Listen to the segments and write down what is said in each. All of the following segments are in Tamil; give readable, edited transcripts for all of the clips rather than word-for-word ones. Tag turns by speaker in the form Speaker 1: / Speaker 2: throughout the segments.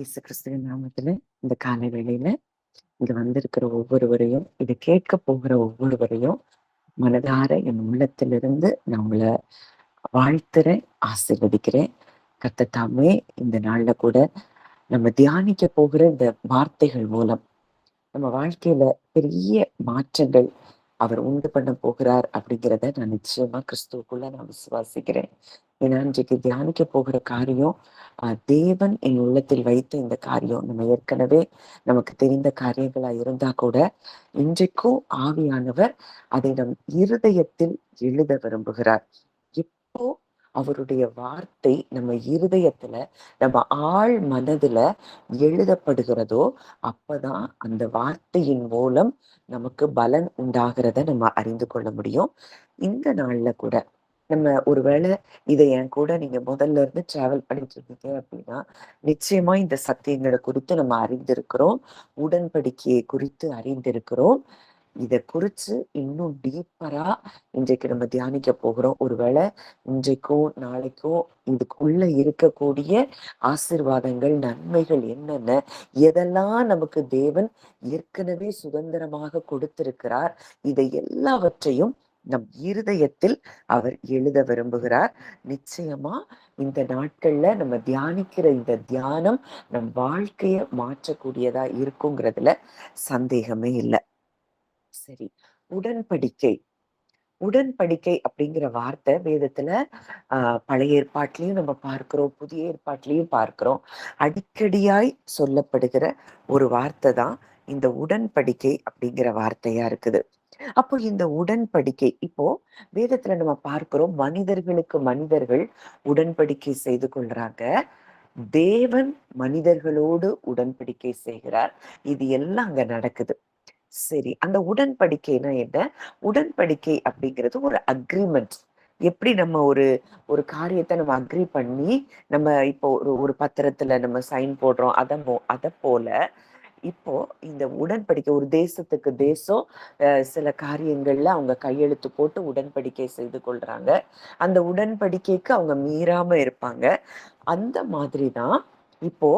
Speaker 1: இயேசு கிறிஸ்துவின் நாமத்துல இந்த காலை வேளையில இங்க வந்திருக்கிற ஒவ்வொருவரையும், இதை கேட்க போகிற ஒவ்வொருவரையும் மனதார என் உள்ளத்திலிருந்து நான் உங்களை வாழ்த்துறேன், ஆசீர்வதிக்கிறேன். கர்த்தர் தாமே இந்த நாள்ல கூட நம்ம தியானிக்க போகிற இந்த வார்த்தைகள் மூலம் நம்ம வாழ்க்கையில பெரிய மாற்றங்கள் அவர் உண்டு பண்ண போகிறார் அப்படிங்கிறத நான் நிச்சயமா கிறிஸ்துவுக்குள்ள நான் விசுவாசிக்கிறேன். ஏன்னா இன்றைக்கு தியானிக்க போகிற காரியம் தேவன் என் உள்ளத்தில் வைத்த இந்த காரியம் நம்ம ஏற்கனவே நமக்கு தெரிந்த காரியங்களா இருந்தா கூட இன்றைக்கும் ஆவியானவர் அதை நம் இருதயத்தில் எழுத விரும்புகிறார். எப்போ அவருடைய வார்த்தை நம்ம இருதயத்துல, நம்ம ஆழ் மனதுல எழுதப்படுகிறதோ அப்பதான் அந்த வார்த்தையின் மூலம் நமக்கு பலன் உண்டாகிறத நம்ம அறிந்து கொள்ள முடியும். இந்த நாள்ல கூட நம்ம ஒருவேளை இதை என் கூட நீங்க முதல்ல இருந்து டிராவல் பண்ணிட்டு இருக்கீங்க அப்படின்னா நிச்சயமா இந்த சத்தியங்களை குறித்து நம்ம அறிந்திருக்கிறோம், உடன்படிக்கையை குறித்து அறிந்திருக்கிறோம். இதை குறிச்சு இன்னும் டீப்பரா இன்றைக்கு நம்ம தியானிக்க போகிறோம். ஒருவேளை இன்றைக்கும் நாளைக்கும் இதுக்குள்ள இருக்கக்கூடிய ஆசீர்வாதங்கள், நன்மைகள் என்னென்ன, எதெல்லாம் நமக்கு தேவன் ஏற்கனவே சுதந்திரமாக கொடுத்திருக்கிறார், இதை எல்லாவற்றையும் நம் இருதயத்தில் அவர் எழுத விரும்புகிறார். நிச்சயமா இந்த நாட்கள்ல நம்ம தியானிக்கிற இந்த தியானம் நம் வாழ்க்கைய மாற்றக்கூடியதா இருக்குங்கிறதுல சந்தேகமே இல்லை. சரி, உடன்படிக்கை. உடன்படிக்கை அப்படிங்கிற வார்த்தை வேதத்துல பழைய ஏற்பாட்டிலையும் நம்ம பார்க்கிறோம், புதிய ஏற்பாட்டிலையும் பார்க்கிறோம். அடிக்கடியாய் சொல்லப்படுகிற ஒரு வார்த்தை தான் இந்த உடன்படிக்கை அப்படிங்கிற வார்த்தையா இருக்குது. அப்போ இந்த உடன்படிக்கை இப்போ வேதத்துல நம்ம பார்க்கிறோம், மனிதர்களுக்கு மனிதர்கள் உடன்படிக்கை செய்து கொள்றாங்க. தேவன் மனிதர்களோடு உடன்படிக்கை செய்கிறார். இது எல்லாம் அங்க நடக்குது. சரி, அந்த உடன்படிக்கைனா என்ன? உடன்படிக்கை அப்படிங்கிறது ஒரு அக்ரிமெண்ட். எப்படி நம்ம ஒரு ஒரு காரியத்தை நம்ம அக்ரி பண்ணி நம்ம இப்போ ஒரு ஒரு பத்திரத்துல நம்ம சைன் போடுறோம், அத போல இப்போ இந்த உடன்படிக்கை ஒரு தேசத்துக்கு தேசம் சில காரியங்கள்ல அவங்க கையெழுத்து போட்டு உடன்படிக்கை செய்து கொள்றாங்க. அந்த உடன்படிக்கைக்கு அவங்க மீறாம இருப்பாங்க. அந்த மாதிரிதான் இப்போ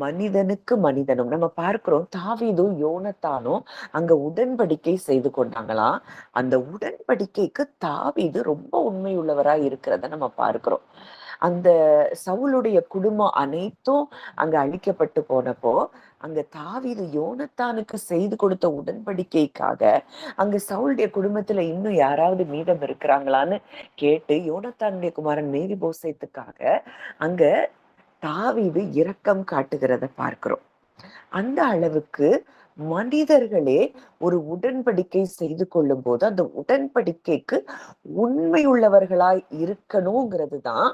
Speaker 1: மனிதனுக்கு மனிதனும் நம்ம பார்க்கிறோம், தாவீதும் யோனத்தானும் அங்க உடன்படிக்கை செய்து கொண்டாங்களாம். அந்த உடன்படிக்கைக்கு தாவீது ரொம்ப உண்மை உள்ளவரா இருக்கிறத நம்ம பார்க்கிறோம். அந்த சவுலுடைய குடும்பம் அனைத்தும் அங்க அழிக்கப்பட்டு போனப்போ அங்க தாவீது யோனத்தானுக்கு செய்து கொடுத்த உடன்படிக்கைக்காக அங்க சவுளுடைய குடும்பத்துல இன்னும் யாராவது மீதம் இருக்கிறாங்களான்னு கேட்டு யோனத்தானுடைய குமாரன் மேவிபோசேத்துக்காக அங்க தாவீது இரக்கம் காட்டுகிறத பார்க்கிறோம். அந்த அளவுக்கு மனிதர்களே ஒரு உடன்படிக்கை செய்து கொள்ளும் போது அந்த உடன்படிக்கைக்கு உண்மை உள்ளவர்களாய் இருக்கணுங்கிறது தான்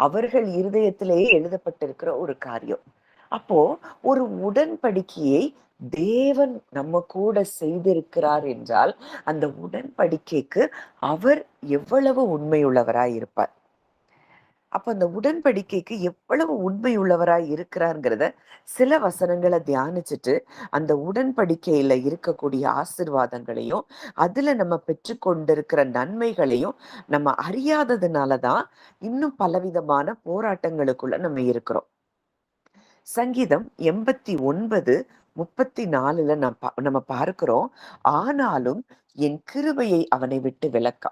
Speaker 1: அவர்கள் இருதயத்திலேயே எழுதப்பட்டிருக்கிற ஒரு காரியம். அப்போ ஒரு உடன்படிக்கையை தேவன் நம்ம கூட செய்திருக்கிறார் என்றால் அந்த உடன்படிக்கைக்கு அவர் எவ்வளவு உண்மையுள்ளவராய் இருப்பார். அப்ப அந்த உடன்படிக்கைக்கு எவ்வளவு உண்மை உள்ளவராய் இருக்கிறாருங்கிறத சில வசனங்களை தியானிச்சுட்டு அந்த உடன்படிக்கையில இருக்கக்கூடிய ஆசிர்வாதங்களையும் அதுல நம்ம பெற்றுக்கொண்டிருக்கிற நன்மைகளையும் நம்ம அறியாததுனாலதான் இன்னும் பலவிதமான போராட்டங்களுக்குள்ள நம்ம இருக்கிறோம். சங்கீதம் 89:34 நம்ம பார்க்கிறோம், ஆனாலும் என் கிருபையை அவனை விட்டு விலக்க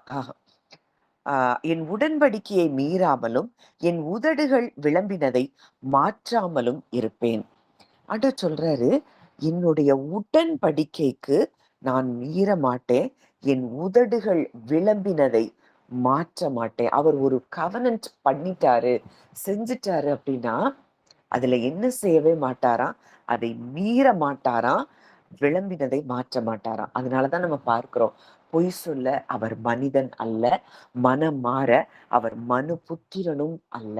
Speaker 1: என் உடன்படிக்கையை மீறாமலும் என் உதடுகள் விளம்பினதை மாற்றாமலும் இருப்பேன். ஆண்டவர் சொல்றாரு, என்னுடைய உடன்படிக்கைக்கு நான் மீற மாட்டேன், என் உதடுகள் விளம்பினதை மாற்ற மாட்டேன். அவர் ஒரு கவனன்ட் பண்ணிட்டாரு, செஞ்சிட்டாரு அப்படின்னா அதுல என்ன செய்யவே மாட்டாராம், அதை மீற மாட்டாராம், விளம்பினதை மாற்ற மாட்டாராம். அதனாலதான் நம்ம பார்க்கிறோம், பொய் சொல்ல அவர் மனிதன் அல்ல, மனம் மாற அவர் மனு புத்திரனும் அல்ல.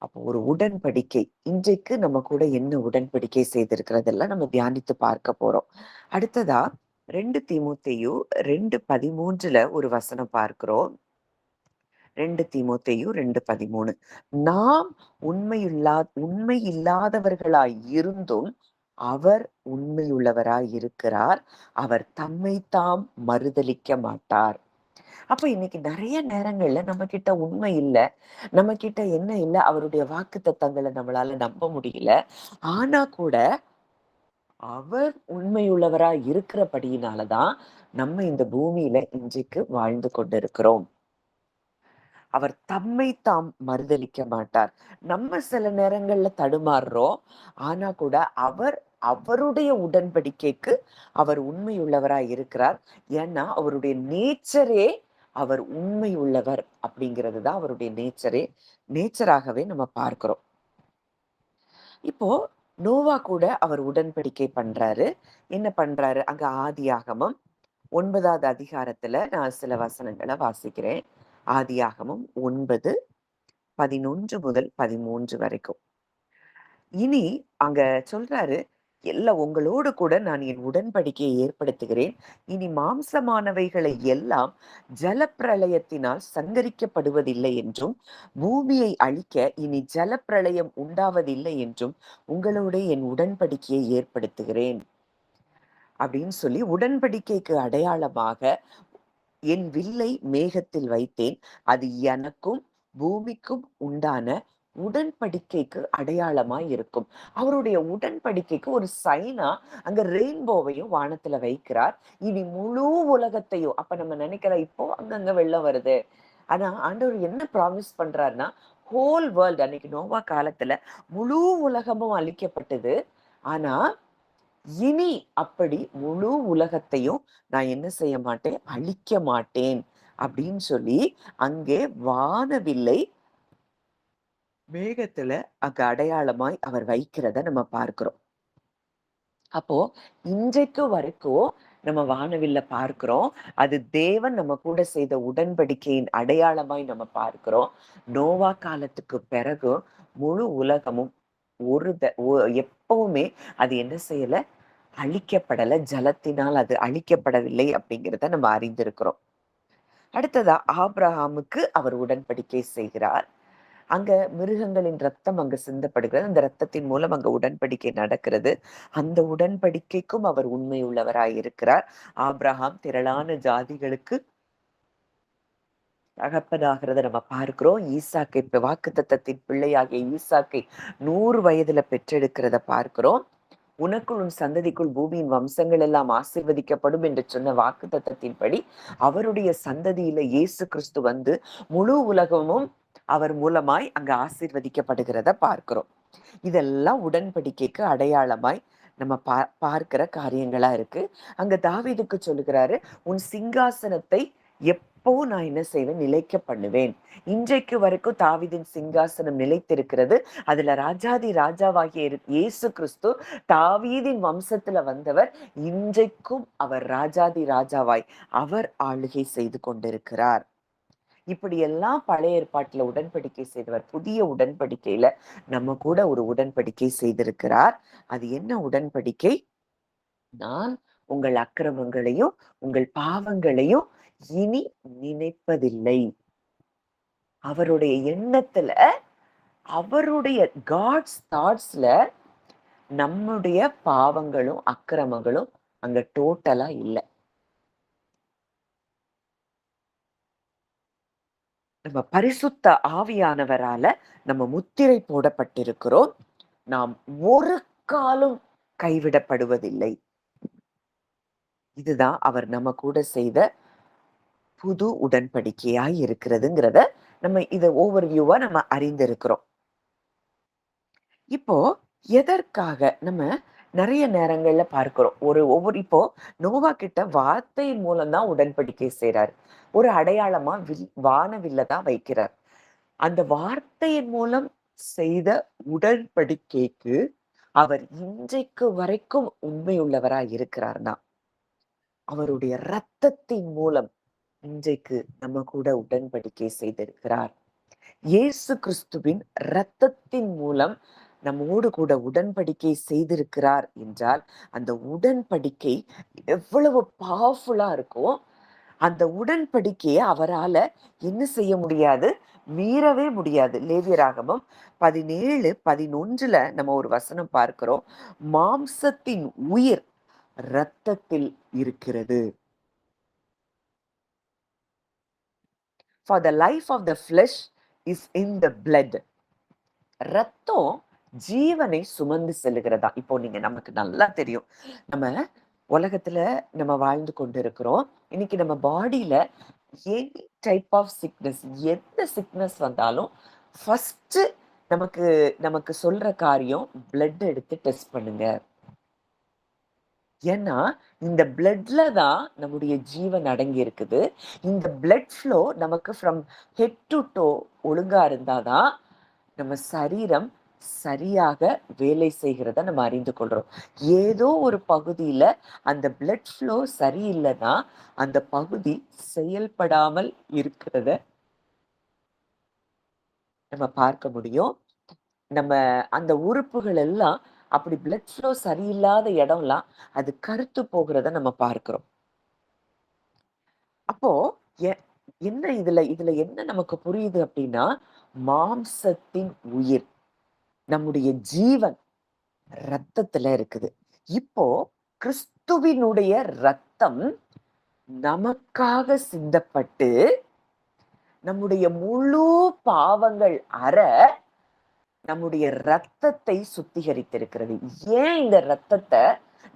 Speaker 1: அப்போ ஒரு உடன்படிக்கை இன்றைக்கு நம்ம கூட என்ன உடன்படிக்கை செய்திருக்கிறதெல்லாம் நம்ம தியானித்து பார்க்க போறோம். அடுத்ததா 2 தீமோத்தேயு 2:13 ஒரு வசனம் பார்க்கிறோம். 2 தீமோத்தேயு 2:13, நாம் உண்மை இல்லாதவர்களாய் இருந்தும் அவர் உண்மையுள்ளவராய் இருக்கிறார், அவர் தம்மை தாம் மறுதலிக்க மாட்டார். அப்ப இன்னைக்கு நிறைய நேரங்கள்ல நம்ம கிட்ட உண்மை இல்ல, நம்ம கிட்ட என்ன இல்ல, அவருடைய வாக்கு தத்தங்களை நம்மளால நம்ப முடியல. ஆனா கூட அவர் உண்மையுள்ளவரா இருக்கிறபடியினாலதான் நம்ம இந்த பூமியில இன்றைக்கு வாழ்ந்து கொண்டிருக்கிறோம். அவர் தம்மை தாம் மறுதலிக்க மாட்டார். நம்ம சில நேரங்கள்ல தடுமாறுறோம். ஆனா கூட அவருடைய உடன்படிக்கைக்கு அவர் உண்மையுள்ளவராய் இருக்கிறார். ஏன்னா அவருடைய நேச்சரே அவர் உண்மை உள்ளவர் அப்படிங்கிறது தான் அவருடைய நேச்சராகவே நம்ம பார்க்கிறோம். இப்போ நோவா கூட அவர் உடன்படிக்கை பண்றாரு. என்ன பண்றாரு? அங்க ஆதியாகமம் 9வது அதிகாரத்துல நான் சில வசனங்களை வாசிக்கிறேன். ஆதியாகமம் 9:11 முதல் 13 வரைக்கும். இனி அங்க சொல்றாரு, எல்லாம் உங்களோடு கூட நான் என் உடன்படிக்கையை ஏற்படுத்துகிறேன். இனி மாம்சமானவைகளை எல்லாம் ஜலப்பிரளயத்தினால் சங்கரிக்கப்படுவதில்லை என்றும், பூமியை அழிக்க இனி ஜலப்பிரளயம் உண்டாவதில்லை என்றும் உங்களோட என் உடன்படிக்கையை ஏற்படுத்துகிறேன் அப்படின்னு சொல்லி, உடன்படிக்கைக்கு அடையாளமாக என் வில்லை மேகத்தில் வைத்தேன். அது எனக்கும் பூமிக்கும் உண்டான உடன்படிக்கைக்கு அடையாளமாய் இருக்கும். அவருடைய உடன்படிக்கைக்கு ஒரு சைனா அங்க ரெயின்போவையும் வானத்துல வைக்கிறார். இனி முழு உலகத்தையும், அப்ப நம்ம நினைக்கிற இப்போ அங்கங்க வெள்ளம் வருது. ஆனா ஆண்டவர் என்ன ப்ராமிஸ் பண்றாருன்னா, ஹோல் வேர்ல்ட், அன்னைக்கு நோவா காலத்துல முழு உலகமும் அழிக்கப்பட்டது. ஆனா இனி அப்படி முழு உலகத்தையும் நான் என்ன செய்ய மாட்டேன், அழிக்க மாட்டேன் அப்படின்னு சொல்லி அங்கே வானவில்லை மேகத்துல அங்க அடையாளமாய் அவர் வைக்கிறத நம்ம பார்க்கிறோம். அப்போ இன்றைக்கு வரைக்கும் நம்ம வானவில்ல பார்க்கிறோம். அது தேவன் நம்ம கூட செய்த உடன்படிக்கையின் அடையாளமாய் நம்ம பார்க்கிறோம். நோவா காலத்துக்கு பிறகு முழு உலகமும் எப்பவுமே அது என்ன செய்யல, அழிக்கப்படல. ஜலத்தினால் அது அழிக்கப்படவில்லை அப்படிங்கிறத நம்ம அறிந்திருக்கிறோம். அடுத்ததா ஆபிரகாமுக்கு அவர் உடன்படிக்கை செய்கிறார். அங்க மிருகங்களின் ரத்தம் அங்கு சிந்தப்படுகிறது. அந்த ரத்தத்தின் மூலம் அங்க உடன்படிக்கை நடக்கிறது. அந்த உடன்படிக்கைக்கும் அவர் உண்மை உள்ளவராய் இருக்கிறார். ஆபிரகாம் திரளான ஜாதிகளுக்கு தகப்பனாகிறத நம்ம பார்க்கிறோம். ஈசாக்கை வாக்குத்தத்தத்தின் பிள்ளையாகிய ஈசாக்கை 100 வயதுல பெற்றெடுக்கிறத பார்க்கிறோம். உனக்குள் உன் சந்ததிக்குள் பூமியின் வம்சங்கள் எல்லாம் ஆசீர்வதிக்கப்படும் என்று சொன்ன வாக்கு தத்தத்தின்படி அவருடைய சந்ததியில இயேசு கிறிஸ்து வந்து முழு உலகமும் அவர் மூலமாய் அங்க ஆசீர்வதிக்கப்படுகிறத பார்க்கிறோம். இதெல்லாம் உடன்படிக்கைக்கு அடையாளமாய் நம்ம பார்க்கிற காரியங்களா இருக்கு. அங்க தாவீதுக்கு சொல்லுகிறாரு, உன் சிங்காசனத்தை எப்பவும் நான் என்ன செய்வேன், நிலைக்க பண்ணுவேன். இன்றைக்கு வரைக்கும் தாவீதின் சிங்காசனம் நிலைத்திருக்கிறது. அதுல ராஜாதி ராஜாவாகிய இயேசு கிறிஸ்து தாவீதின் வம்சத்துல வந்தவர். இன்றைக்கும் அவர் ராஜாதி ராஜாவாய் அவர் ஆளுகை செய்து கொண்டிருக்கிறார். இப்படி எல்லாம் பழைய ஏற்பாட்டுல உடன்படிக்கை செய்தவர் புதிய உடன்படிக்கையில நம்ம கூட ஒரு உடன்படிக்கை செய்திருக்கிறார். அது என்ன உடன்படிக்கை? நான் உங்கள் அக்கிரமங்களையும் உங்கள் பாவங்களையும் இனி நினைப்பதில்லை. அவருடைய எண்ணத்துல, அவருடைய காட்ஸ் தாட்ஸ்ல நம்முடைய பாவங்களும் அக்கிரமங்களும் அங்க டோட்டலா இல்லை. நம்ம பரிசுத்த ஆவியானவரால நம்ம முத்திரை போடப்பட்டிருக்கிறோம். நாம் ஒரு காலம் கைவிடப்படுவதில்லை. இதுதான் அவர் நம்ம கூட செய்த புது உடன்படிக்கையாய் இருக்கிறதுங்கிறத நம்ம இத ஓவர்வியூவா நம்ம அறிந்திருக்கிறோம். இப்போ எதற்காக நம்ம நிறைய நேரங்கள்ல பார்க்கிறோம். ஒவ்வொரு இப்போ நோவா கிட்ட வார்த்தையின் மூலம் தான் உடன்படிக்கை செய்றாரு. ஒரு அடையாளமா வானவில்ல தான் வைக்கிறார். அந்த வார்த்தையின் மூலம் செய்த உடன்படிக்கைக்கு அவர் இன்றைக்கு வரைக்கும் உண்மையுள்ளவராய் இருக்கிறார்னா, அவருடைய இரத்தத்தின் மூலம் இன்றைக்கு நம்ம கூட உடன்படிக்கை செய்திருக்கிறார். இயேசு கிறிஸ்துவின் இரத்தத்தின் மூலம் நம்மோடு கூட உடன்படிக்கை செய்திருக்கிறார் என்றால், அந்த உடன்படிக்கை எவ்வளவு பவர்ஃபுல்லா இருக்கும். அந்த உடன்படிக்கையை அவரால என்ன செய்ய முடியாது, மீறவே முடியாது. லேவியராகமம் 17:11 நம்ம ஒரு வசனம் பார்க்கிறோம். மாம்சத்தின் உயிர் இரத்தத்தில் இருக்கிறது. For the life of the flesh is in the blood. ரத்தம் ஜீவனை சுமந்து செல்லுகிறதா. இப்போ நீங்க நமக்கு நல்லா தெரியும், நம்ம உலகத்துல நம்ம வாழ்ந்து கொண்டு இருக்கிறோம். இன்னைக்கு நம்ம பாடியில எனி டைப் ஆஃப் சிக்னஸ், எந்த சிக்னஸ் வந்தாலும் ஃபர்ஸ்ட் நமக்கு நமக்கு சொல்ற காரியம் பிளட் எடுத்து டெஸ்ட் பண்ணுங்க. ஏன்னா இந்த பிளட்ல தான் நம்முடைய ஜீவன் அடங்கி இருக்குது. இந்த பிளட் ஃப்ளோ நமக்கு ஃப்ரம் ஹெட் டு டோ ஒழுங்கா இருந்தாதான் நம்ம சரீரம் சரியாக வேலை செய்கிறத நம்ம அறிந்து கொள்றோம். ஏதோ ஒரு பகுதியில அந்த பிளட் ஃப்ளோ சரியில்லைன்னா அந்த பகுதி செயல்படாமல் இருக்கிறத நம்ம பார்க்க முடியும். நம்ம அந்த உறுப்புகள் எல்லாம் அப்படி பிளட் ஃப்ளோ சரியில்லாத இடம்லாம் அது கருத்து போகிறத நம்ம பார்க்கிறோம். அப்போ என்ன இதுல இதுல என்ன நமக்கு புரியுது அப்படின்னா, மாம்சத்தின் உயிர், நம்முடைய ஜீவன் ரத்தத்துல இருக்குது. இப்போ கிறிஸ்துவினுடைய ரத்தம் நமக்காக சிந்தப்பட்டு நம்முடைய முழு பாவங்கள் அற நம்முடைய ரத்தத்தை சுத்திகரித்திருக்கிறது. ஏன் இந்த ரத்தத்தை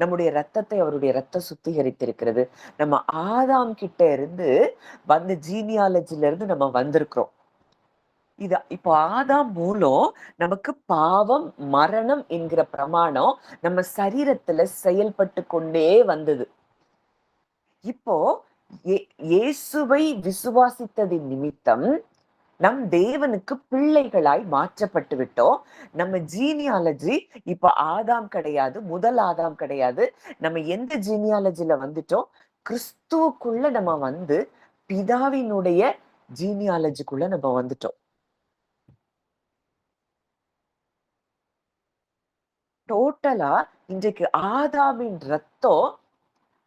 Speaker 1: நம்முடைய ரத்தத்தை அவருடைய ரத்தம் சுத்திகரித்திருக்கிறது? நம்ம ஆதாம் கிட்ட இருந்து வந்த ஜீனியாலஜில இருந்து நம்ம வந்திருக்கிறோம். இது இப்போ ஆதாம் மூலம் நமக்கு பாவம் மரணம் என்கிற பிரமாணம் நம்ம சரீரத்துல செயல்பட்டு கொண்டே வந்தது. இப்போ இயேசுவை விசுவாசித்ததின் நிமித்தம் நம் தேவனுக்கு பிள்ளைகளாய் மாற்றப்பட்டு விட்டோம். நம்ம ஜீனியாலஜி இப்ப ஆதாம் கிடையாது, முதல் ஆதாம் கிடையாது. நம்ம எந்த ஜீனியாலஜில வந்துட்டோம்? கிறிஸ்துவுக்குள்ள நம்ம வந்து பிதாவினுடைய ஜீனியாலஜிக்குள்ள நம்ம வந்துட்டோம். டோட்டலா இன்றைக்கு ஆதாமின் ரத்தம்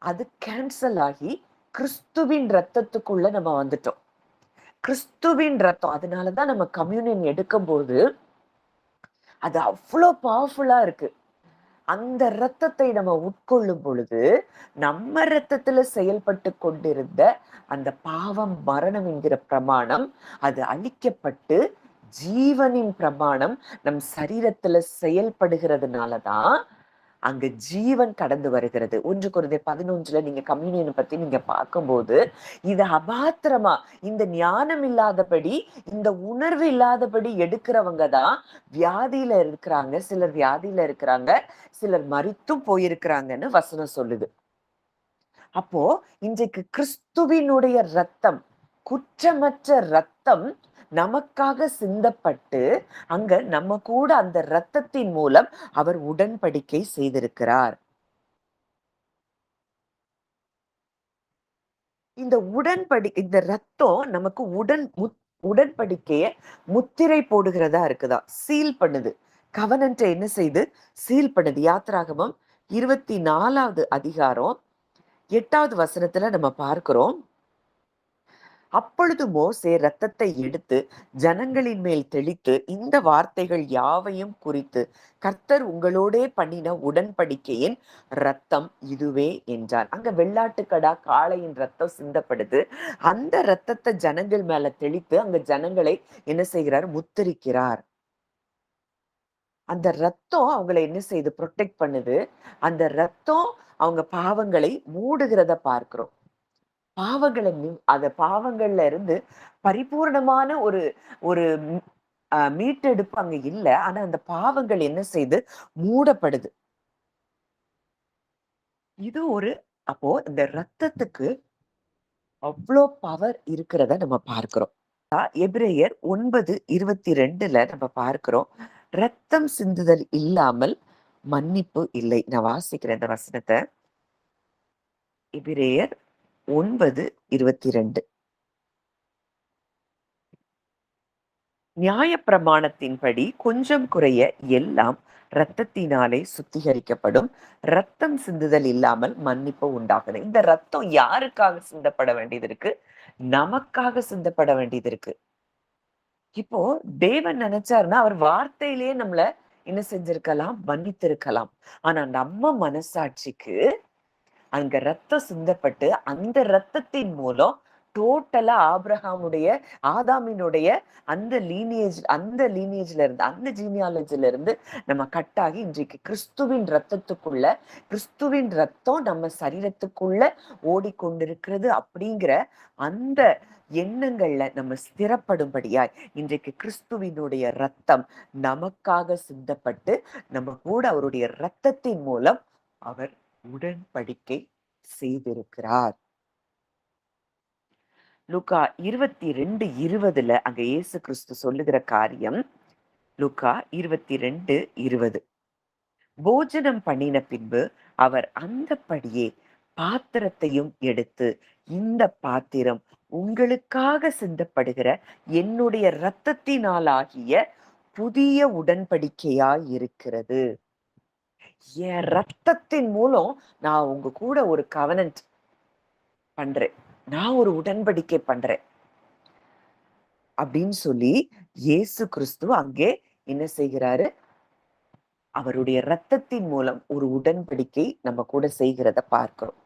Speaker 1: அது கேன்சல் ஆகி கிறிஸ்துவின் ரத்தத்துக்குள்ள நம்ம வந்துட்டோம். கிறிஸ்துவின் ரத்தம், அதனாலதான் நம்ம கம்யூனியன் எடுக்கும்போது அது அவ்வளோ பவர்ஃபுல்லா இருக்கு. அந்த ரத்தத்தை நம்ம உட்கொள்ளும் பொழுது நம்ம ரத்தத்துல செயல்பட்டு கொண்டிருந்த அந்த பாவம் மரணம் என்கிற பிரமாணம் அது அழிக்கப்பட்டு ஜீவனின் பிரமாணம் நம் சரீரத்துல செயல்படுகிறதுனாலதான் அங்க ஜீவன் கடந்து வருகிறது. 1 கொரிந்தியர் 11 நீங்க கம்யூனியனை பத்தி நீங்க பார்க்கும்போது இது அபாத்திரமா, இந்த ஞானம் இல்லாதபடி, இந்த உணர்வு இல்லாதபடி எடுக்கிறவங்க தான் வியாதியில இருக்கிறாங்க. சிலர் வியாதியில இருக்கிறாங்க, சிலர் மரித்தும் போயிருக்கிறாங்கன்னு வசனம் சொல்லுது. அப்போ இன்றைக்கு கிறிஸ்துவினுடைய ரத்தம், குற்றமற்ற ரத்தம் நமக்காக சிந்தப்பட்டு அங்க நம்ம கூட அந்த ரத்தத்தின் மூலம் அவர் உடன்படிக்கை செய்திருக்கிறார். இந்த ரத்தம் நமக்கு உடன்படிக்கைய முத்திரை போடுகிறதா இருக்குதா, சீல் பண்ணுது. கவனன்ட் என்ன செய்து சீல் பண்ணுது. யாத்திராகமம் 24வது அதிகாரம் 8வது வசனத்துல நம்ம பார்க்கிறோம். அப்பொழுது மோசே ரத்தத்தை எடுத்து ஜனங்களின் மேல் தெளித்து இந்த வார்த்தைகள் யாவையும் குறித்து, கர்த்தர் உங்களோடே பண்ணின உடன்படிக்கையின் ரத்தம் இதுவே என்றார். அங்க வெள்ளாட்டுக்கடா காளையின் ரத்தம் சிந்தப்படுது. அந்த ரத்தத்தை ஜனங்கள் மேல தெளித்து அங்க ஜனங்களை என்ன செய்கிறார்? முத்திரிக்கிறார். அந்த ரத்தம் அவங்களை என்ன செய்து ப்ரொடெக்ட் பண்ணுது. அந்த ரத்தம் அவங்க பாவங்களை மூடுகிறத பார்க்கிறோம். பாவங்கள்ல இருந்து பரிபூர்ணமான ஒரு ஒரு மீட்டெடுப்பு அங்க இல்ல. ஆனா அந்த பாவங்கள் என்ன செய்து மூடப்படுது. இது அப்போ இந்த ரத்தத்துக்கு அவ்வளோ பவர் இருக்கிறத நம்ம பார்க்கிறோம். எபிரேயர் 9:22 நம்ம பார்க்கிறோம், ரத்தம் சிந்துதல் இல்லாமல் மன்னிப்பு இல்லை. நான் வாசிக்கிறேன் இந்த வசனத்தை. எபிரேயர் 9:22. நியாயப்பிரமாணத்தின்படி கொஞ்சம் குறைய எல்லாம் இரத்தத்தினாலே சுத்திகரிக்கப்படும். ரத்தம் சிந்துதல் இல்லாமல் மன்னிப்பு உண்டாகுது. இந்த ரத்தம் யாருக்காக சிந்தப்பட வேண்டியது இருக்கு? நமக்காக சிந்தப்பட வேண்டியது இருக்கு. இப்போ தேவன் நினைச்சாருன்னா அவர் வார்த்தையிலேயே நம்மள என்ன செஞ்சிருக்கலாம்? மன்னித்திருக்கலாம். ஆனா நம்ம மனசாட்சிக்கு அங்க ரத்தம் சிந்தப்பட்டு அந்த ரத்தத்தின் மூலம் டோட்டலா ஆதாமினுடைய அந்த லீனியேஜ்ல இருந்து, அந்த ஜீனியாலஜில இருந்து நம்ம கட்டாகி இன்றைக்கு கிறிஸ்துவின் ரத்தம் நம்ம சரீரத்துக்குள்ள ஓடிக்கொண்டிருக்கிறது அப்படிங்கிற அந்த எண்ணங்கள்ல நம்ம ஸ்திரப்படும்படியாய் இன்றைக்கு கிறிஸ்துவினுடைய ரத்தம் நமக்காக சிந்தப்பட்டு நம்ம கூட அவருடைய ரத்தத்தின் மூலம் அவர் உடன்படிக்கை செய்திருக்கிறார். லூக்கா 22:20 அங்க இயேசு கிறிஸ்து சொல்லுகிற காரியம். லூக்கா 22:20. போஜனம் பண்ணின பின்பு அவர் அந்தப்படியே பாத்திரத்தையும் எடுத்து, இந்த பாத்திரம் உங்களுக்காக சிந்தப்படுகிற என்னுடைய இரத்தத்தினாலாகிய புதிய உடன்படிக்கையாய் இருக்கிறது. என் ரத்தத்தின் மூலம் நான் உங்க கூட ஒரு கவனன்ட் பண்றேன், நான் ஒரு உடன்படிக்கை பண்றேன் அப்படின்னு சொல்லி இயேசு கிறிஸ்து அங்கே என்ன செய்கிறாரு? அவருடைய ரத்தத்தின் மூலம் ஒரு உடன்படிக்கை நம்ம கூட செய்கிறத பார்க்கிறோம்.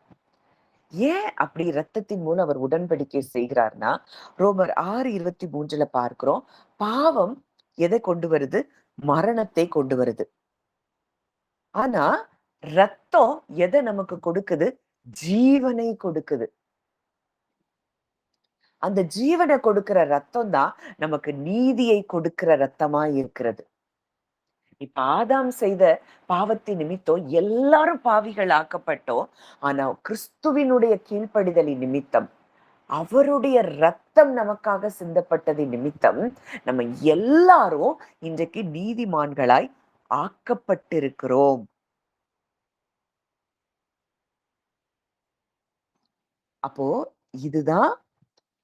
Speaker 1: ஏன் அப்படி ரத்தத்தின் மூலம் அவர் உடன்படிக்கை செய்கிறார்னா, ரோமர் 6:23 பார்க்கிறோம், பாவம் எதை கொண்டு வருது? மரணத்தை கொண்டு வருது. ஆனா ரத்தம் எதை நமக்கு கொடுக்குது? ஜீவனை கொடுக்குது. அந்த ஜீவனை கொடுக்கிற ரத்தம் தான் நமக்கு நீதியை கொடுக்கிற ரத்தமா இருக்கிறது. இப்ப ஆதாம் செய்த பாவத்தின் நிமித்தம் எல்லாரும் பாவிகள் ஆக்கப்பட்டோம். ஆனா கிறிஸ்துவினுடைய கீழ்ப்படிதலின் நிமித்தம், அவருடைய ரத்தம் நமக்காக சிந்தப்பட்டதின் நிமித்தம் நம்ம எல்லாரும் இன்றைக்கு நீதிமான்களாய் ஆக்கப்பட்டிருக்கிறோம். அப்போ இதுதான்